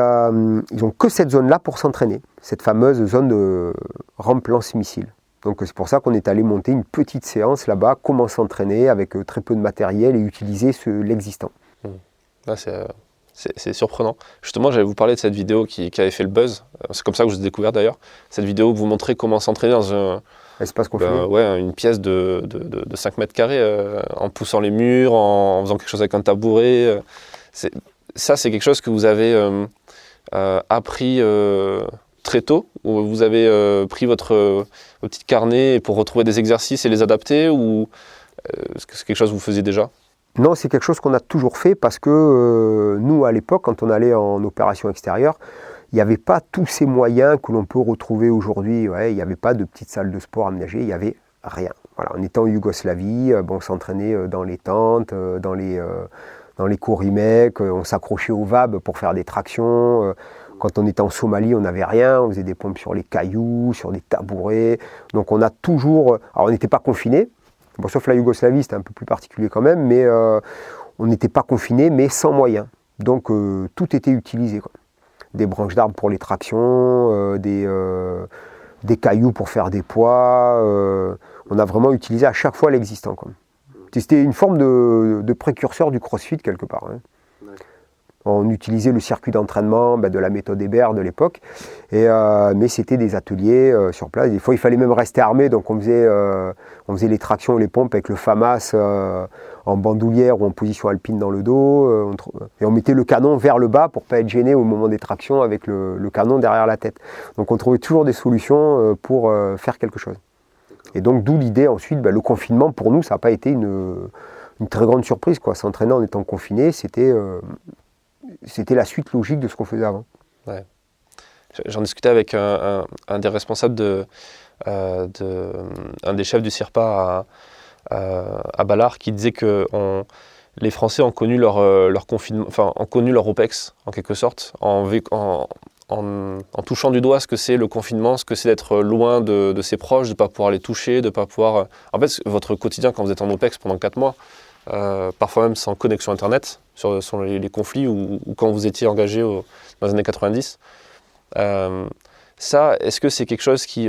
n'ont que cette zone-là pour s'entraîner, cette fameuse zone de rampe lance-missile. Donc, c'est pour ça qu'on est allé monter une petite séance là-bas, comment s'entraîner avec très peu de matériel et utiliser l'existant. Là, c'est surprenant. Justement, j'allais vous parler de cette vidéo qui avait fait le buzz. C'est comme ça que je vous ai découvert d'ailleurs. Cette vidéo où vous montrez comment s'entraîner dans espace confiné. Une pièce de 5 mètres carrés, en poussant les murs, en faisant quelque chose avec un tabouret. Ça, c'est quelque chose que vous avez appris très tôt, où vous avez pris votre petit carnet pour retrouver des exercices et les adapter, ou Est-ce que c'est quelque chose que vous faisiez déjà? Non, c'est quelque chose qu'on a toujours fait parce que nous, à l'époque, quand on allait en opération extérieure, il n'y avait pas tous ces moyens que l'on peut retrouver aujourd'hui. Ouais, il n'y avait pas de petites salles de sport aménagées, il n'y avait rien. Voilà, on était en Yougoslavie, on s'entraînait dans les tentes, dans les courimecs, on s'accrochait au VAB pour faire des tractions. Quand on était en Somalie, on n'avait rien, on faisait des pompes sur les cailloux, sur des tabourets. Donc on a toujours... Alors on n'était pas confinés, bon, sauf la Yougoslavie, c'était un peu plus particulier quand même, mais on n'était pas confinés, mais sans moyens. Donc tout était utilisé, quoi. Des branches d'arbres pour les tractions, des cailloux pour faire des poids. On a vraiment utilisé à chaque fois l'existant, quoi. C'était une forme de précurseur du CrossFit quelque part, hein. On utilisait le circuit d'entraînement de la méthode Hébert de l'époque, mais c'était des ateliers sur place. Des fois, il fallait même rester armé, donc on faisait les tractions et les pompes avec le FAMAS en bandoulière ou en position alpine dans le dos, et on mettait le canon vers le bas pour ne pas être gêné au moment des tractions avec le canon derrière la tête. Donc on trouvait toujours des solutions pour faire quelque chose. Et donc d'où l'idée ensuite, le confinement pour nous, ça n'a pas été une très grande surprise, quoi. S'entraîner en étant confiné, c'était la suite logique de ce qu'on faisait avant. Ouais. J'en discutais avec un des responsables un des chefs du CIRPA à Ballard, qui disait que les Français ont connu leur confinement, enfin ont connu leur OPEX en quelque sorte, en touchant du doigt ce que c'est le confinement, ce que c'est d'être loin de ses proches, de ne pas pouvoir les toucher, de ne pas pouvoir... En fait, votre quotidien quand vous êtes en OPEX pendant 4 mois, parfois même sans connexion Internet, sur les conflits ou quand vous étiez engagé dans les années 90. Ça, est-ce que c'est quelque chose qui...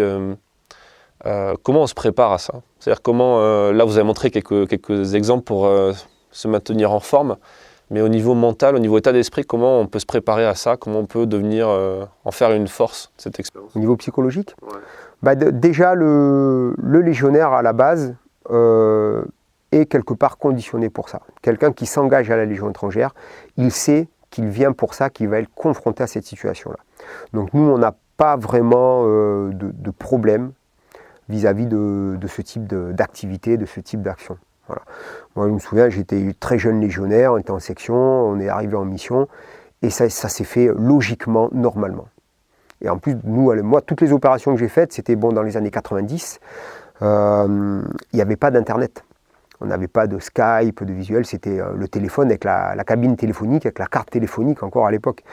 comment on se prépare à ça? C'est-à-dire comment... là, vous avez montré quelques exemples pour se maintenir en forme, mais au niveau mental, au niveau état d'esprit, comment on peut se préparer à ça? Comment on peut en faire une force, cette expérience? Au niveau psychologique, ouais. Déjà, le légionnaire, à la base... est quelque part conditionné pour ça. Quelqu'un qui s'engage à la Légion étrangère, il sait qu'il vient pour ça, qu'il va être confronté à cette situation-là. Donc nous, on n'a pas vraiment de problème vis-à-vis de ce type d'activité, de ce type d'action. Voilà. Moi, je me souviens, j'étais très jeune légionnaire, on était en section, on est arrivé en mission, et ça s'est fait logiquement, normalement. Et en plus, moi, toutes les opérations que j'ai faites, c'était dans les années 90, il n'y avait pas d'Internet. On n'avait pas de Skype, de visuel, c'était le téléphone avec la cabine téléphonique, avec la carte téléphonique encore à l'époque.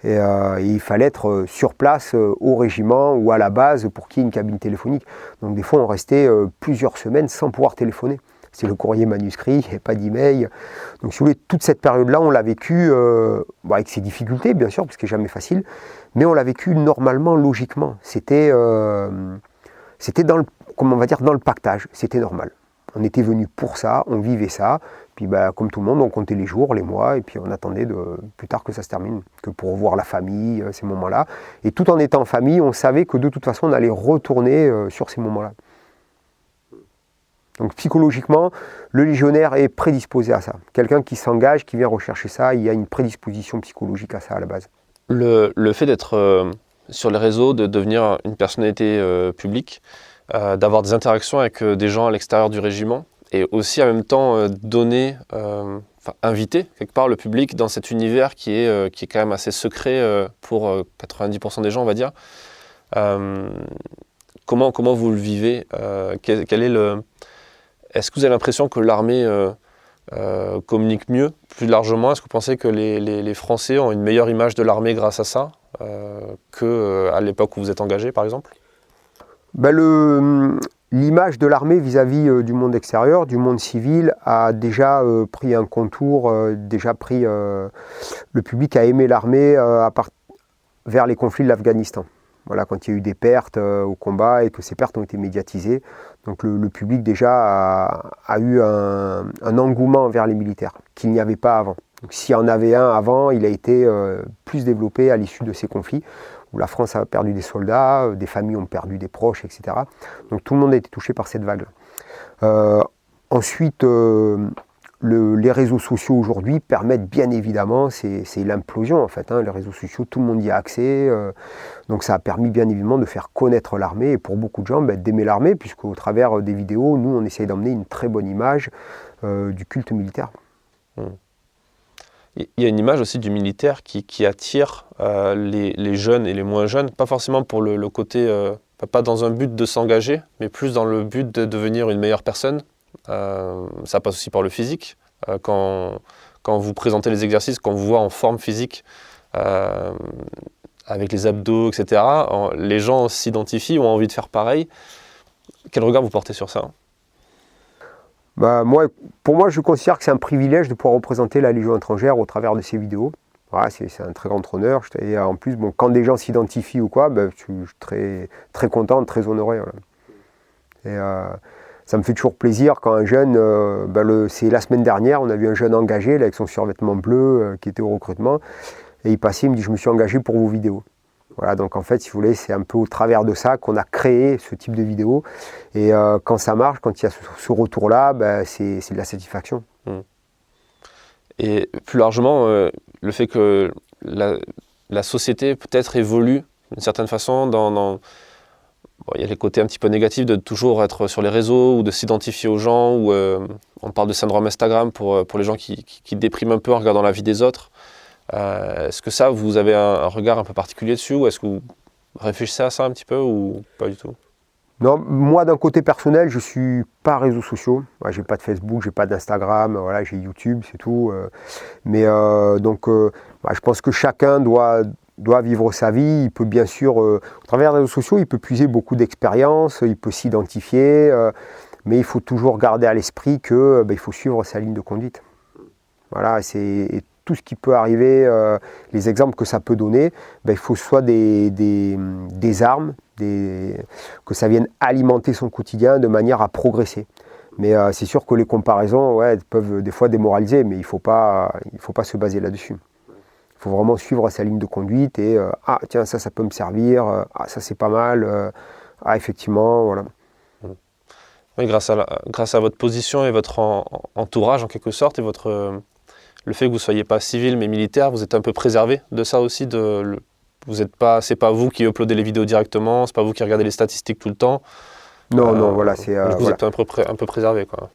Et il fallait être sur place au régiment ou à la base pour qu'il y ait une cabine téléphonique. Donc des fois on restait plusieurs semaines sans pouvoir téléphoner. C'est le courrier manuscrit, il n'y avait pas d'email. Donc si vous voulez, toute cette période-là, on l'a vécu avec ses difficultés bien sûr, parce que c'est jamais facile, mais on l'a vécu normalement, logiquement. C'était dans le pactage, c'était normal. On était venu pour ça, on vivait ça, puis comme tout le monde, on comptait les jours, les mois, et puis on attendait plus tard que ça se termine, que pour revoir la famille, ces moments-là. Et tout en étant en famille, on savait que de toute façon, on allait retourner sur ces moments-là. Donc psychologiquement, le légionnaire est prédisposé à ça. Quelqu'un qui s'engage, qui vient rechercher ça, il y a une prédisposition psychologique à ça à la base. Le fait d'être sur les réseaux, de devenir une personnalité publique, d'avoir des interactions avec des gens à l'extérieur du régiment et aussi en même temps inviter quelque part le public dans cet univers qui est quand même assez secret pour 90% des gens, on va dire. Comment vous le vivez? Est-ce que vous avez l'impression que l'armée communique mieux, plus largement? Est-ce que vous pensez que les Français ont une meilleure image de l'armée grâce à ça qu'à l'époque où vous êtes engagé, par exemple? L'image de l'armée vis-à-vis du monde extérieur, du monde civil, a déjà pris un contour, le public a aimé l'armée vers les conflits de l'Afghanistan. Voilà, quand il y a eu des pertes au combat et que ces pertes ont été médiatisées, donc le public déjà a eu un engouement vers les militaires qu'il n'y avait pas avant. Donc s'il y en avait un avant, il a été plus développé à l'issue de ces conflits, où la France a perdu des soldats, des familles ont perdu des proches, etc. Donc tout le monde a été touché par cette vague. Ensuite, les réseaux sociaux aujourd'hui permettent bien évidemment, c'est l'implosion en fait, hein, les réseaux sociaux, tout le monde y a accès, donc ça a permis bien évidemment de faire connaître l'armée et pour beaucoup de gens d'aimer l'armée, puisqu'au travers des vidéos, nous on essaye d'emmener une très bonne image du culte militaire. Il y a une image aussi du militaire qui attire les jeunes et les moins jeunes, pas forcément pour le côté, pas dans un but de s'engager, mais plus dans le but de devenir une meilleure personne. Ça passe aussi par le physique. Quand vous présentez les exercices, quand on vous voit en forme physique, avec les abdos, etc., les gens s'identifient, ont envie de faire pareil. Quel regard vous portez sur ça ? Pour moi, je considère que c'est un privilège de pouvoir représenter la Légion étrangère au travers de ces vidéos. Voilà, c'est un très grand honneur. Et en plus, quand des gens s'identifient ou quoi, je suis très, très content, très honoré. Voilà. Et ça me fait toujours plaisir quand un jeune, c'est la semaine dernière, on a vu un jeune engagé là, avec son survêtement bleu qui était au recrutement. Et il passait, il me dit, je me suis engagé pour vos vidéos. Voilà, donc en fait, si vous voulez, c'est un peu au travers de ça qu'on a créé ce type de vidéo. Et quand ça marche, quand il y a ce retour-là, c'est de la satisfaction. Et plus largement, le fait que la société peut-être évolue d'une certaine façon il y a les côtés un petit peu négatifs de toujours être sur les réseaux ou de s'identifier aux gens, ou on parle de syndrome Instagram pour les gens qui dépriment un peu en regardant la vie des autres. Est-ce que ça, vous avez un regard un peu particulier dessus, ou est-ce que vous réfléchissez à ça un petit peu, ou pas du tout ? Non, moi d'un côté personnel, je ne suis pas réseaux sociaux. Je n'ai pas de Facebook, je n'ai pas d'Instagram, voilà, j'ai YouTube, c'est tout. Je pense que chacun doit vivre sa vie. Il peut bien sûr, au travers des réseaux sociaux, il peut puiser beaucoup d'expérience, il peut s'identifier, mais il faut toujours garder à l'esprit qu'il faut suivre sa ligne de conduite. Voilà, et tout ce qui peut arriver, les exemples que ça peut donner, il faut soit des armes, que ça vienne alimenter son quotidien de manière à progresser. Mais c'est sûr que les comparaisons peuvent des fois démoraliser, mais il ne faut pas se baser là-dessus. Il faut vraiment suivre sa ligne de conduite et tiens, ça peut me servir, ça c'est pas mal, effectivement, voilà. Oui, grâce à votre position et votre entourage en quelque sorte, et le fait que vous ne soyez pas civil mais militaire, vous êtes un peu préservé de ça aussi. C'est pas vous qui uploadez les vidéos directement, c'est pas vous qui regardez les statistiques tout le temps. Non, voilà, vous êtes un peu préservé, quoi.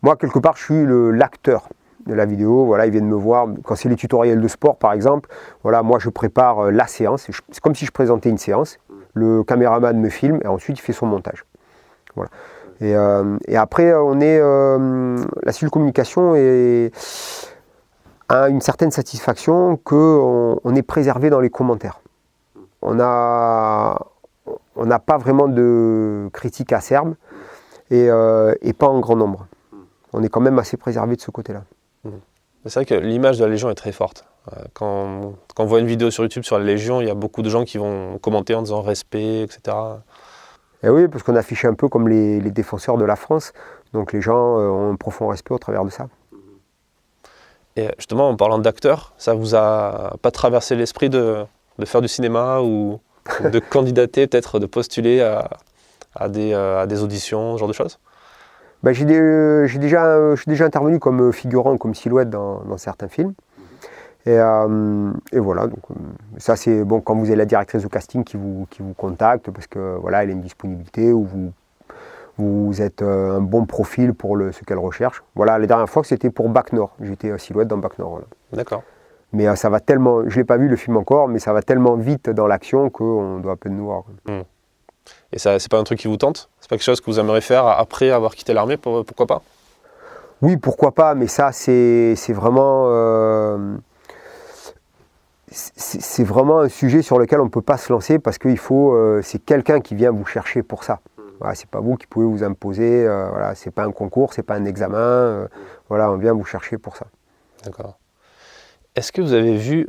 Moi, quelque part, je suis l'acteur de la vidéo. Voilà, ils viennent me voir. Quand c'est les tutoriels de sport, par exemple, voilà, moi, je prépare la séance. C'est comme si je présentais une séance. Le caméraman me filme et ensuite, il fait son montage. Voilà. Et après, la cellule communication a une certaine satisfaction qu'on est préservé dans les commentaires. On n'a pas vraiment de critiques acerbes et pas en grand nombre. On est quand même assez préservé de ce côté-là. C'est vrai que l'image de la Légion est très forte. Quand on voit une vidéo sur YouTube sur la Légion, il y a beaucoup de gens qui vont commenter en disant respect, etc. Et oui, parce qu'on affiche un peu comme les défenseurs de la France. Donc les gens ont un profond respect au travers de ça. Et justement, en parlant d'acteurs, ça vous a pas traversé l'esprit de faire du cinéma ou de candidater, peut-être de postuler à des auditions, ce genre de choses ? Je suis déjà intervenu comme figurant, comme silhouette dans certains films. Et voilà, donc ça c'est bon quand vous avez la directrice de casting qui vous contacte parce que voilà, elle a une disponibilité ou vous êtes un bon profil pour ce qu'elle recherche. Voilà, la dernière fois c'était pour Bac Nord, j'étais silhouette dans Bac Nord. Voilà. D'accord. Mais ça va tellement, je ne l'ai pas vu le film encore, mais ça va tellement vite dans l'action qu'on doit à peine nous voir. Et ça, c'est pas un truc qui vous tente ? C'est pas quelque chose que vous aimeriez faire après avoir quitté l'armée, pourquoi pas ? Oui, pourquoi pas, mais ça c'est vraiment... c'est vraiment un sujet sur lequel on ne peut pas se lancer parce que c'est quelqu'un qui vient vous chercher pour ça. Voilà, c'est pas vous qui pouvez vous imposer, voilà, c'est pas un concours, c'est pas un examen, voilà, on vient vous chercher pour ça. D'accord. Est-ce que vous avez vu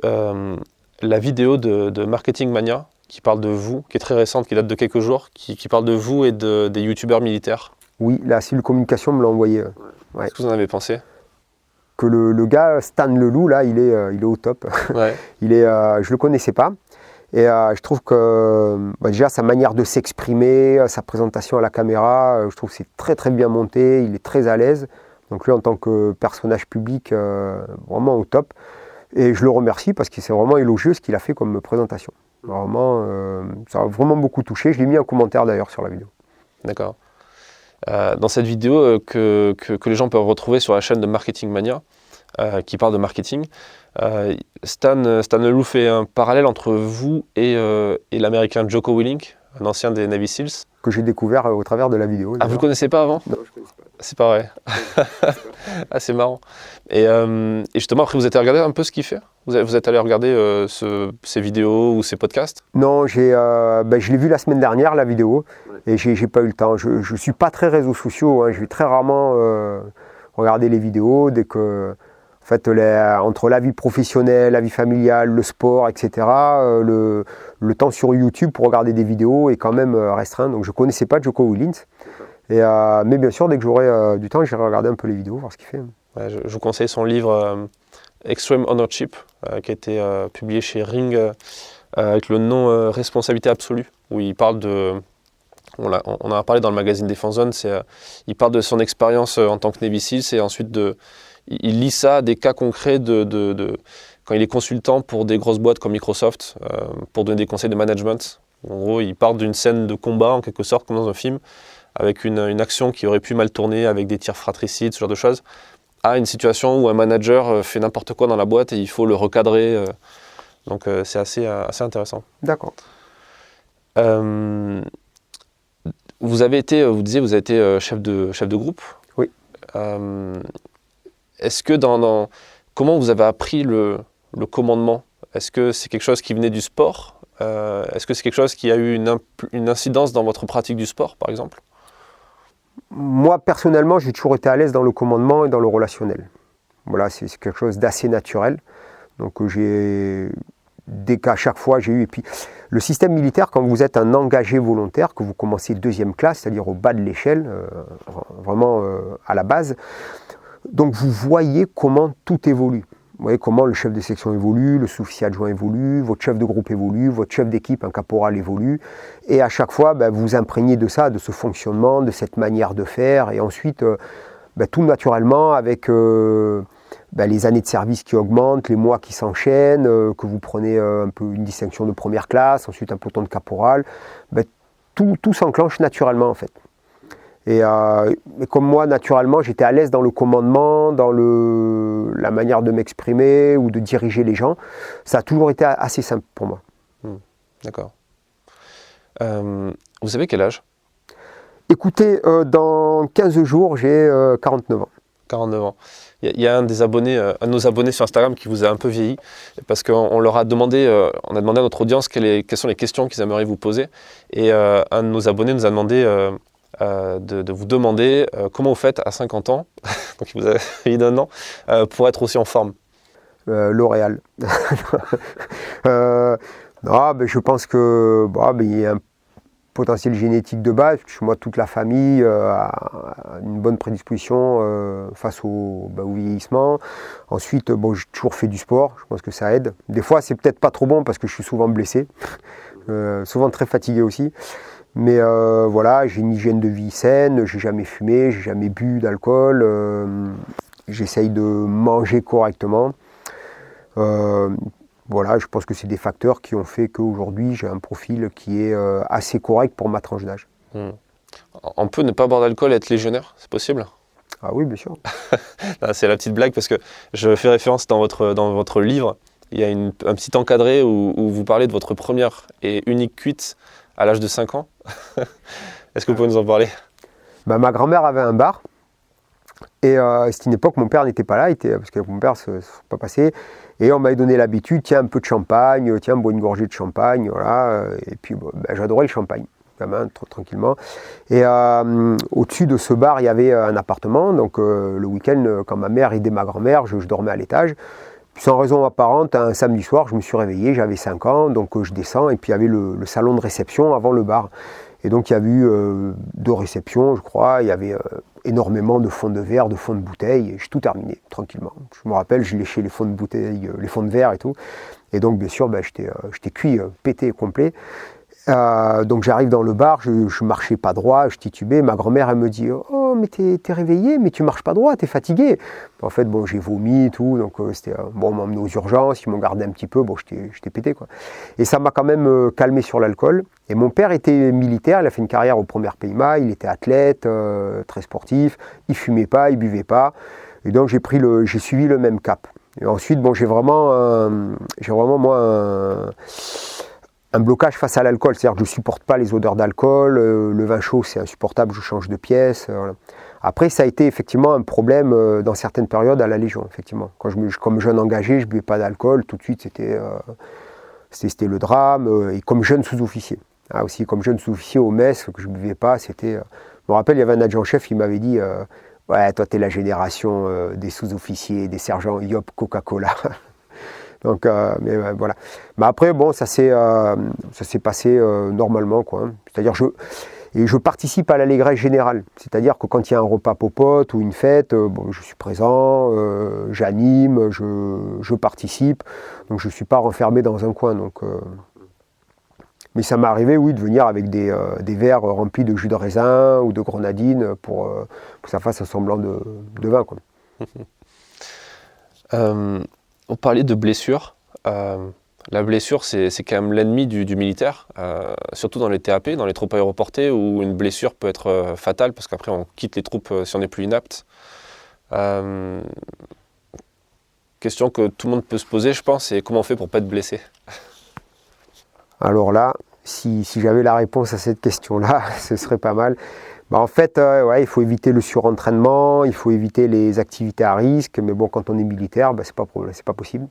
la vidéo de Marketing Mania qui parle de vous, qui est très récente, qui date de quelques jours, qui parle de vous et des youtubeurs militaires ? Oui, la cellule communication me l'a envoyé. Ouais. Qu'est-ce que vous en avez pensé ? Que le gars, Stan Leloup, là, il est au top. Ouais. Je ne le connaissais pas. Et je trouve que déjà sa manière de s'exprimer, sa présentation à la caméra, je trouve que c'est très très bien monté, il est très à l'aise. Donc lui, en tant que personnage public, vraiment au top. Et je le remercie parce que c'est vraiment élogieux ce qu'il a fait comme présentation. Vraiment, ça a vraiment beaucoup touché. Je l'ai mis en commentaire d'ailleurs sur la vidéo. D'accord. Dans cette vidéo que les gens peuvent retrouver sur la chaîne de Marketing Mania, qui parle de marketing, Stan Leloup fait un parallèle entre vous et l'américain Jocko Willink, un ancien des Navy Seals. Que j'ai découvert au travers de la vidéo. Ah, vous ne le connaissez pas avant? Non, je ne connaissais pas. C'est pas vrai. Ah, c'est marrant. Et justement, après, vous êtes allé regarder un peu ce qu'il fait? Vous êtes allé regarder ses vidéos ou ses podcasts? Non, je l'ai vu la semaine dernière, la vidéo, et j'ai pas eu le temps. Je ne suis pas très réseaux sociaux, hein. Je vais très rarement regarder les vidéos dès que... En fait, entre la vie professionnelle, la vie familiale, le sport, etc., le temps sur YouTube pour regarder des vidéos est quand même restreint. Donc je ne connaissais pas Jocko Willink. Mais bien sûr, dès que j'aurai du temps, j'irai regarder un peu les vidéos, voir ce qu'il fait. Ouais, je vous conseille son livre Extreme Ownership, qui a été publié chez Ring avec le nom Responsabilité absolue, où il parle de... On en a parlé dans le magazine Défense Zone, il parle de son expérience en tant que Navy Seals et ensuite il lit ça, des cas concrets quand il est consultant pour des grosses boîtes comme Microsoft, pour donner des conseils de management. En gros, il part d'une scène de combat, en quelque sorte, comme dans un film, avec une action qui aurait pu mal tourner, avec des tirs fratricides, ce genre de choses, à une situation où un manager fait n'importe quoi dans la boîte et il faut le recadrer. Donc c'est assez intéressant. D'accord. Vous avez été chef de groupe. Oui. Est-ce que comment vous avez appris le commandement? Est-ce que c'est quelque chose qui venait du sport? Est-ce que c'est quelque chose qui a eu une incidence dans votre pratique du sport, par exemple? Moi, personnellement, j'ai toujours été à l'aise dans le commandement et dans le relationnel. Voilà, c'est quelque chose d'assez naturel. Donc dès qu'à chaque fois j'ai eu... Et puis le système militaire, quand vous êtes un engagé volontaire, que vous commencez deuxième classe, c'est-à-dire au bas de l'échelle, vraiment à la base, donc vous voyez comment tout évolue. Vous voyez comment le chef de section évolue, le sous-officier adjoint évolue, votre chef de groupe évolue, votre chef d'équipe, un caporal évolue. Et à chaque fois, vous vous imprégnez de ça, de ce fonctionnement, de cette manière de faire. Et ensuite, tout naturellement, avec les années de service qui augmentent, les mois qui s'enchaînent, que vous prenez un peu une distinction de première classe, ensuite un peloton de caporal, tout s'enclenche naturellement en fait. Et comme moi, naturellement, j'étais à l'aise dans le commandement, dans la manière de m'exprimer ou de diriger les gens. Ça a toujours été assez simple pour moi. D'accord. Vous avez quel âge? Écoutez, dans 15 jours, j'ai 49 ans. 49 ans. Il y a un de nos abonnés sur Instagram qui vous a un peu vieilli, parce qu'on leur a demandé, on a demandé à notre audience quelles sont les questions qu'ils aimeraient vous poser. Et un de nos abonnés nous a demandé de vous demander comment vous faites à 50 ans, donc il vous a dit d'un an, pour être aussi en forme. L'Oréal. Je pense que il y a un potentiel génétique de base, parce que moi, toute la famille a une bonne prédisposition face au vieillissement. Ensuite, j'ai toujours fait du sport, je pense que ça aide. Des fois, c'est peut-être pas trop bon parce que je suis souvent blessé, souvent très fatigué aussi. Mais voilà, j'ai une hygiène de vie saine, j'ai jamais fumé, j'ai jamais bu d'alcool, j'essaye de manger correctement. Voilà, je pense que c'est des facteurs qui ont fait qu'aujourd'hui j'ai un profil qui est assez correct pour ma tranche d'âge. On peut ne pas boire d'alcool et être légionnaire, c'est possible? Ah oui, bien sûr. C'est la petite blague parce que je fais référence dans votre livre, il y a un petit encadré où vous parlez de votre première et unique cuite à l'âge de 5 ans. Est-ce que vous pouvez nous en parler? Ma grand-mère avait un bar. Et c'était une époque où mon père n'était pas là, parce que mon père ne s'est pas passé. Et on m'avait donné l'habitude, tiens, un peu de champagne, tiens, bois une gorgée de champagne, voilà. Et puis, j'adorais le champagne, gamin, tranquillement. Et au-dessus de ce bar, il y avait un appartement. Donc, le week-end, quand ma mère aidait ma grand-mère, je dormais à l'étage. Puis, sans raison apparente, un samedi soir, je me suis réveillé, j'avais 5 ans, donc je descends. Et puis, il y avait le salon de réception avant le bar. Et donc, il y avait eu 2 réceptions, je crois. Il y avait énormément de fonds de verre, de fonds de bouteilles. Et j'ai tout terminé, tranquillement. Je me rappelle, je léchais les fonds de bouteilles, les fonds de verre et tout. Et donc, bien sûr, j'étais cuit, pété, complet. Donc j'arrive dans le bar, je marchais pas droit, je titubais. Ma grand-mère, elle me dit « Oh, mais t'es réveillé, mais tu marches pas droit, t'es fatigué. » En fait, bon, j'ai vomi et tout, donc c'était bon, on m'a emmené aux urgences, ils m'ont gardé un petit peu, bon, j'étais pété, quoi. Et ça m'a quand même calmé sur l'alcool. Et mon père était militaire, il a fait une carrière au 1er PMA, il était athlète, très sportif, il fumait pas, il buvait pas. Et donc j'ai suivi le même cap. Et ensuite, bon, j'ai vraiment moi un blocage face à l'alcool, c'est-à-dire que je ne supporte pas les odeurs d'alcool, le vin chaud c'est insupportable, je change de pièce. Voilà. Après ça a été effectivement un problème dans certaines périodes à la Légion, effectivement. Comme jeune engagé, je ne buvais pas d'alcool, tout de suite c'était le drame, et comme jeune sous-officier. Ah, aussi comme jeune sous-officier au mess, que je ne buvais pas, c'était... Je me rappelle, il y avait un adjudant-chef qui m'avait dit « Ouais, toi t'es la génération des sous-officiers, des sergents Yop Coca-Cola ». Donc, voilà. Mais après, bon, ça s'est passé normalement, quoi. Hein. C'est-à-dire, je participe à l'allégresse générale. C'est-à-dire que quand il y a un repas popote ou une fête, bon, je suis présent, j'anime, je participe. Donc, je ne suis pas renfermé dans un coin. Donc, mais ça m'est arrivé, oui, de venir avec des verres remplis de jus de raisin ou de grenadine pour que ça fasse un semblant de vin, quoi. On parlait de blessure. La blessure, c'est quand même l'ennemi du militaire, surtout dans les TAP, dans les troupes aéroportées, où une blessure peut être fatale, parce qu'après on quitte les troupes si on n'est plus inapte. Question que tout le monde peut se poser, je pense, c'est comment on fait pour ne pas être blessé? Alors là, si j'avais la réponse à cette question-là, ce serait pas mal. Bah en fait, ouais, il faut éviter le surentraînement, il faut éviter les activités à risque, mais bon, quand on est militaire, bah, c'est pas possible.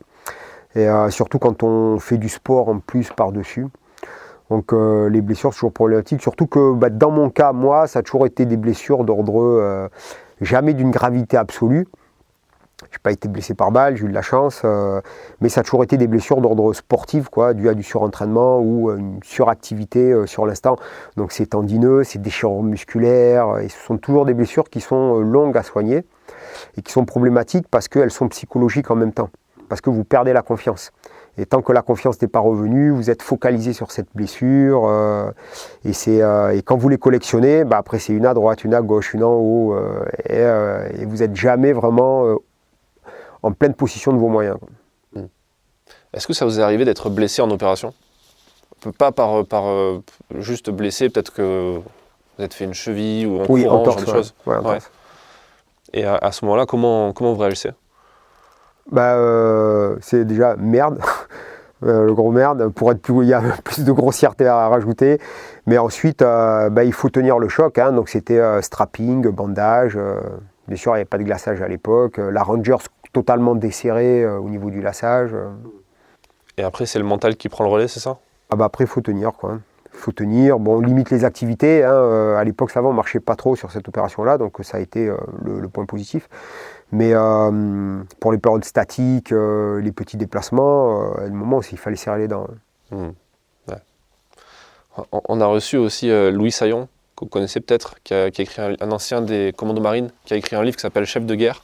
Et surtout quand on fait du sport en plus par-dessus. Donc les blessures, c'est toujours problématique, surtout que bah, dans mon cas, moi, ça a toujours été des blessures d'ordre jamais d'une gravité absolue. Je n'ai pas été blessé par balle, j'ai eu de la chance, mais ça a toujours été des blessures d'ordre sportif, quoi, dues à du surentraînement ou une suractivité sur l'instant. Donc c'est tendineux, c'est déchirure musculaire, et ce sont toujours des blessures qui sont longues à soigner et qui sont problématiques parce qu'elles sont psychologiques en même temps, parce que vous perdez la confiance. Et tant que la confiance n'est pas revenue, vous êtes focalisé sur cette blessure, et quand vous les collectionnez, bah après c'est une à droite, une à gauche, une en haut, et vous n'êtes jamais vraiment en pleine possession de vos moyens. Est-ce que ça vous est arrivé d'être blessé en opération? Pas par juste blessé, peut-être que vous avez fait une cheville ou en courant, en torse, genre de choses. Ouais, ouais. Et à ce moment-là, comment vous réagissez? Bah, c'est déjà merde, le gros merde, il y a plus de grossièreté à rajouter, mais ensuite bah, il faut tenir le choc, hein, donc c'était strapping, bandage, bien sûr il n'y avait pas de glaçage à l'époque, la Rangers totalement desserrée au niveau du laçage. Et après c'est le mental qui prend le relais, c'est ça? Ah bah après il faut tenir, quoi. Il faut tenir, bon on limite les activités, hein, à l'époque ça va, on ne marchait pas trop sur cette opération-là, donc ça a été le point positif. Mais pour les périodes statiques, les petits déplacements, à un moment il fallait serrer les dents. Ouais. On a reçu aussi Louis Saillon, que vous connaissez peut-être, qui a écrit un ancien des commandos marines, qui a écrit un livre qui s'appelle Chef de guerre.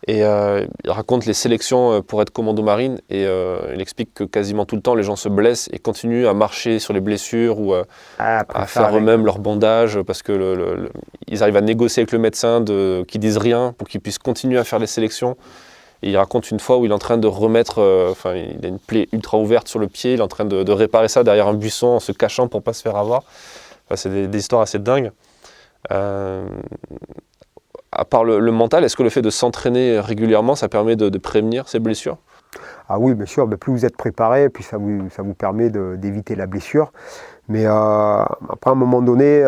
Et il raconte les sélections pour être commando marine, et il explique que quasiment tout le temps les gens se blessent et continuent à marcher sur les blessures ou à faire eux-mêmes leur bandage, parce que ils arrivent à négocier avec le médecin qui disent rien pour qu'ils puissent continuer à faire les sélections. Et il raconte une fois où il est en train de remettre, il a une plaie ultra ouverte sur le pied, il est en train de réparer ça derrière un buisson en se cachant pour ne pas se faire avoir. Enfin, c'est des histoires assez dingues. À part le mental, est-ce que le fait de s'entraîner régulièrement, ça permet de prévenir ces blessures? Ah oui, bien sûr, plus vous êtes préparé, plus ça vous permet d'éviter la blessure. Mais après, à un moment donné,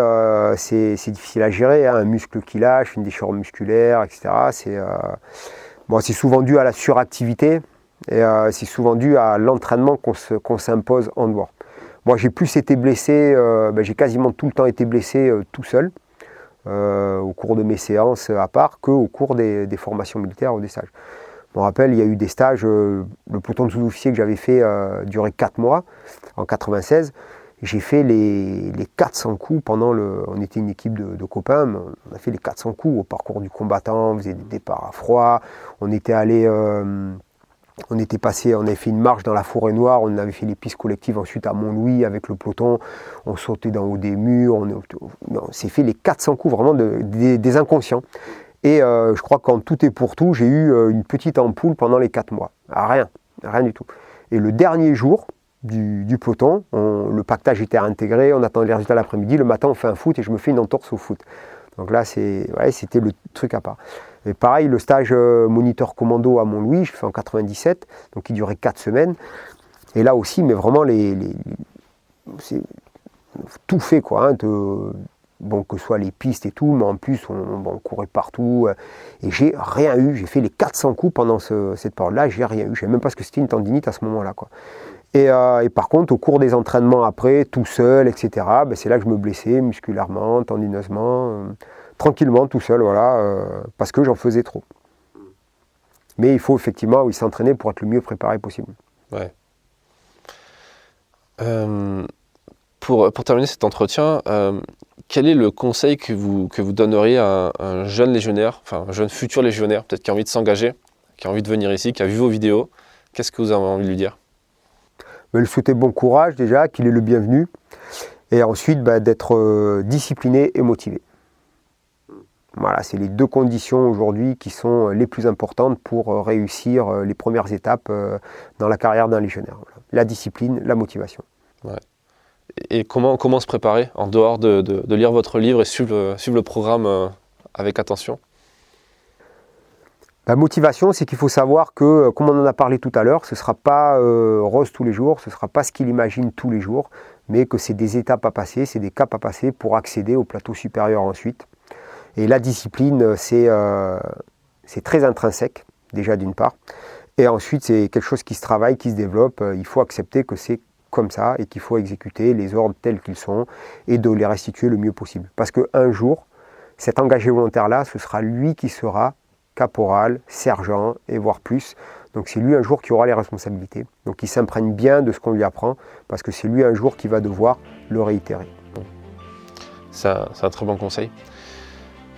c'est difficile à gérer, hein, un muscle qui lâche, une déchirure musculaire, etc. C'est souvent dû à la suractivité, et c'est souvent dû à l'entraînement qu'on s'impose en dehors. Moi, j'ai plus été blessé, j'ai quasiment tout le temps été blessé tout seul. Au cours de mes séances à part qu'au cours des formations militaires ou des stages. Je me rappelle, il y a eu des stages, le peloton de sous-officiers que j'avais fait durait 4 mois, en 96. J'ai fait les 400 coups on était une équipe de copains, on a fait les 400 coups au parcours du combattant, on faisait des départs à froid, on était allé On était passé, on avait fait une marche dans la forêt noire, on avait fait les pistes collectives ensuite à Montlouis avec le peloton, on sautait d'en haut des murs, on s'est fait les 400 coups vraiment des inconscients. Et je crois qu'en tout et pour tout, j'ai eu une petite ampoule pendant les 4 mois. Rien du tout. Et le dernier jour du peloton, le pactage était intégré, on attendait les résultats l'après-midi, le matin on fait un foot et je me fais une entorse au foot. Donc là, c'était le truc à part. Et pareil, le stage moniteur commando à Montlouis, je fais en 97, donc il durait 4 semaines. Et là aussi, mais vraiment, c'est tout fait, quoi. Hein, que ce soit les pistes et tout, mais en plus, on courait partout. Et j'ai rien eu. J'ai fait les 400 coups pendant cette période-là, j'ai rien eu. Je ne savais même pas ce que c'était une tendinite à ce moment-là, quoi. Et par contre, au cours des entraînements après, tout seul, etc., c'est là que je me blessais musculairement, tendineusement, tranquillement, tout seul, voilà, parce que j'en faisais trop. Mais il faut effectivement s'entraîner pour être le mieux préparé possible. Ouais. Pour terminer cet entretien, quel est le conseil que vous donneriez à un jeune légionnaire, enfin un jeune futur légionnaire, peut-être qui a envie de s'engager, qui a envie de venir ici, qui a vu vos vidéos? Qu'est-ce que vous avez envie de lui dire? Lui souhaiter bon courage déjà, qu'il est le bienvenu, et ensuite d'être discipliné et motivé. Voilà, c'est les 2 conditions aujourd'hui qui sont les plus importantes pour réussir les premières étapes dans la carrière d'un légionnaire. Voilà. La discipline, la motivation. Ouais. Et comment se préparer en dehors de lire votre livre et suivre le programme avec attention? La motivation, c'est qu'il faut savoir que, comme on en a parlé tout à l'heure, ce ne sera pas rose tous les jours, ce ne sera pas ce qu'il imagine tous les jours, mais que c'est des étapes à passer, c'est des caps à passer pour accéder au plateau supérieur ensuite. Et la discipline, c'est très intrinsèque, déjà d'une part, et ensuite c'est quelque chose qui se travaille, qui se développe. Il faut accepter que c'est comme ça et qu'il faut exécuter les ordres tels qu'ils sont et de les restituer le mieux possible. Parce qu'un jour, cet engagé volontaire-là, ce sera lui qui sera caporal, sergent et voire plus. Donc c'est lui un jour qui aura les responsabilités. Donc il s'imprègne bien de ce qu'on lui apprend parce que c'est lui un jour qui va devoir le réitérer. C'est un très bon conseil.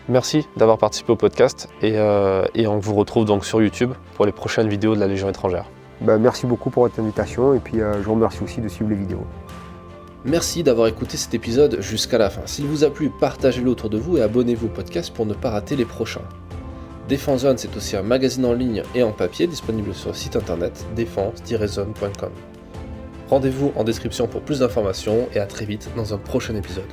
Merci d'avoir participé au podcast et on vous retrouve donc sur YouTube pour les prochaines vidéos de la Légion étrangère. Merci beaucoup pour votre invitation et puis je vous remercie aussi de suivre les vidéos. Merci d'avoir écouté cet épisode jusqu'à la fin. S'il vous a plu, partagez-le autour de vous et abonnez-vous au podcast pour ne pas rater les prochains. Défense Zone, c'est aussi un magazine en ligne et en papier disponible sur le site internet défense-zone.com. Rendez-vous en description pour plus d'informations et à très vite dans un prochain épisode.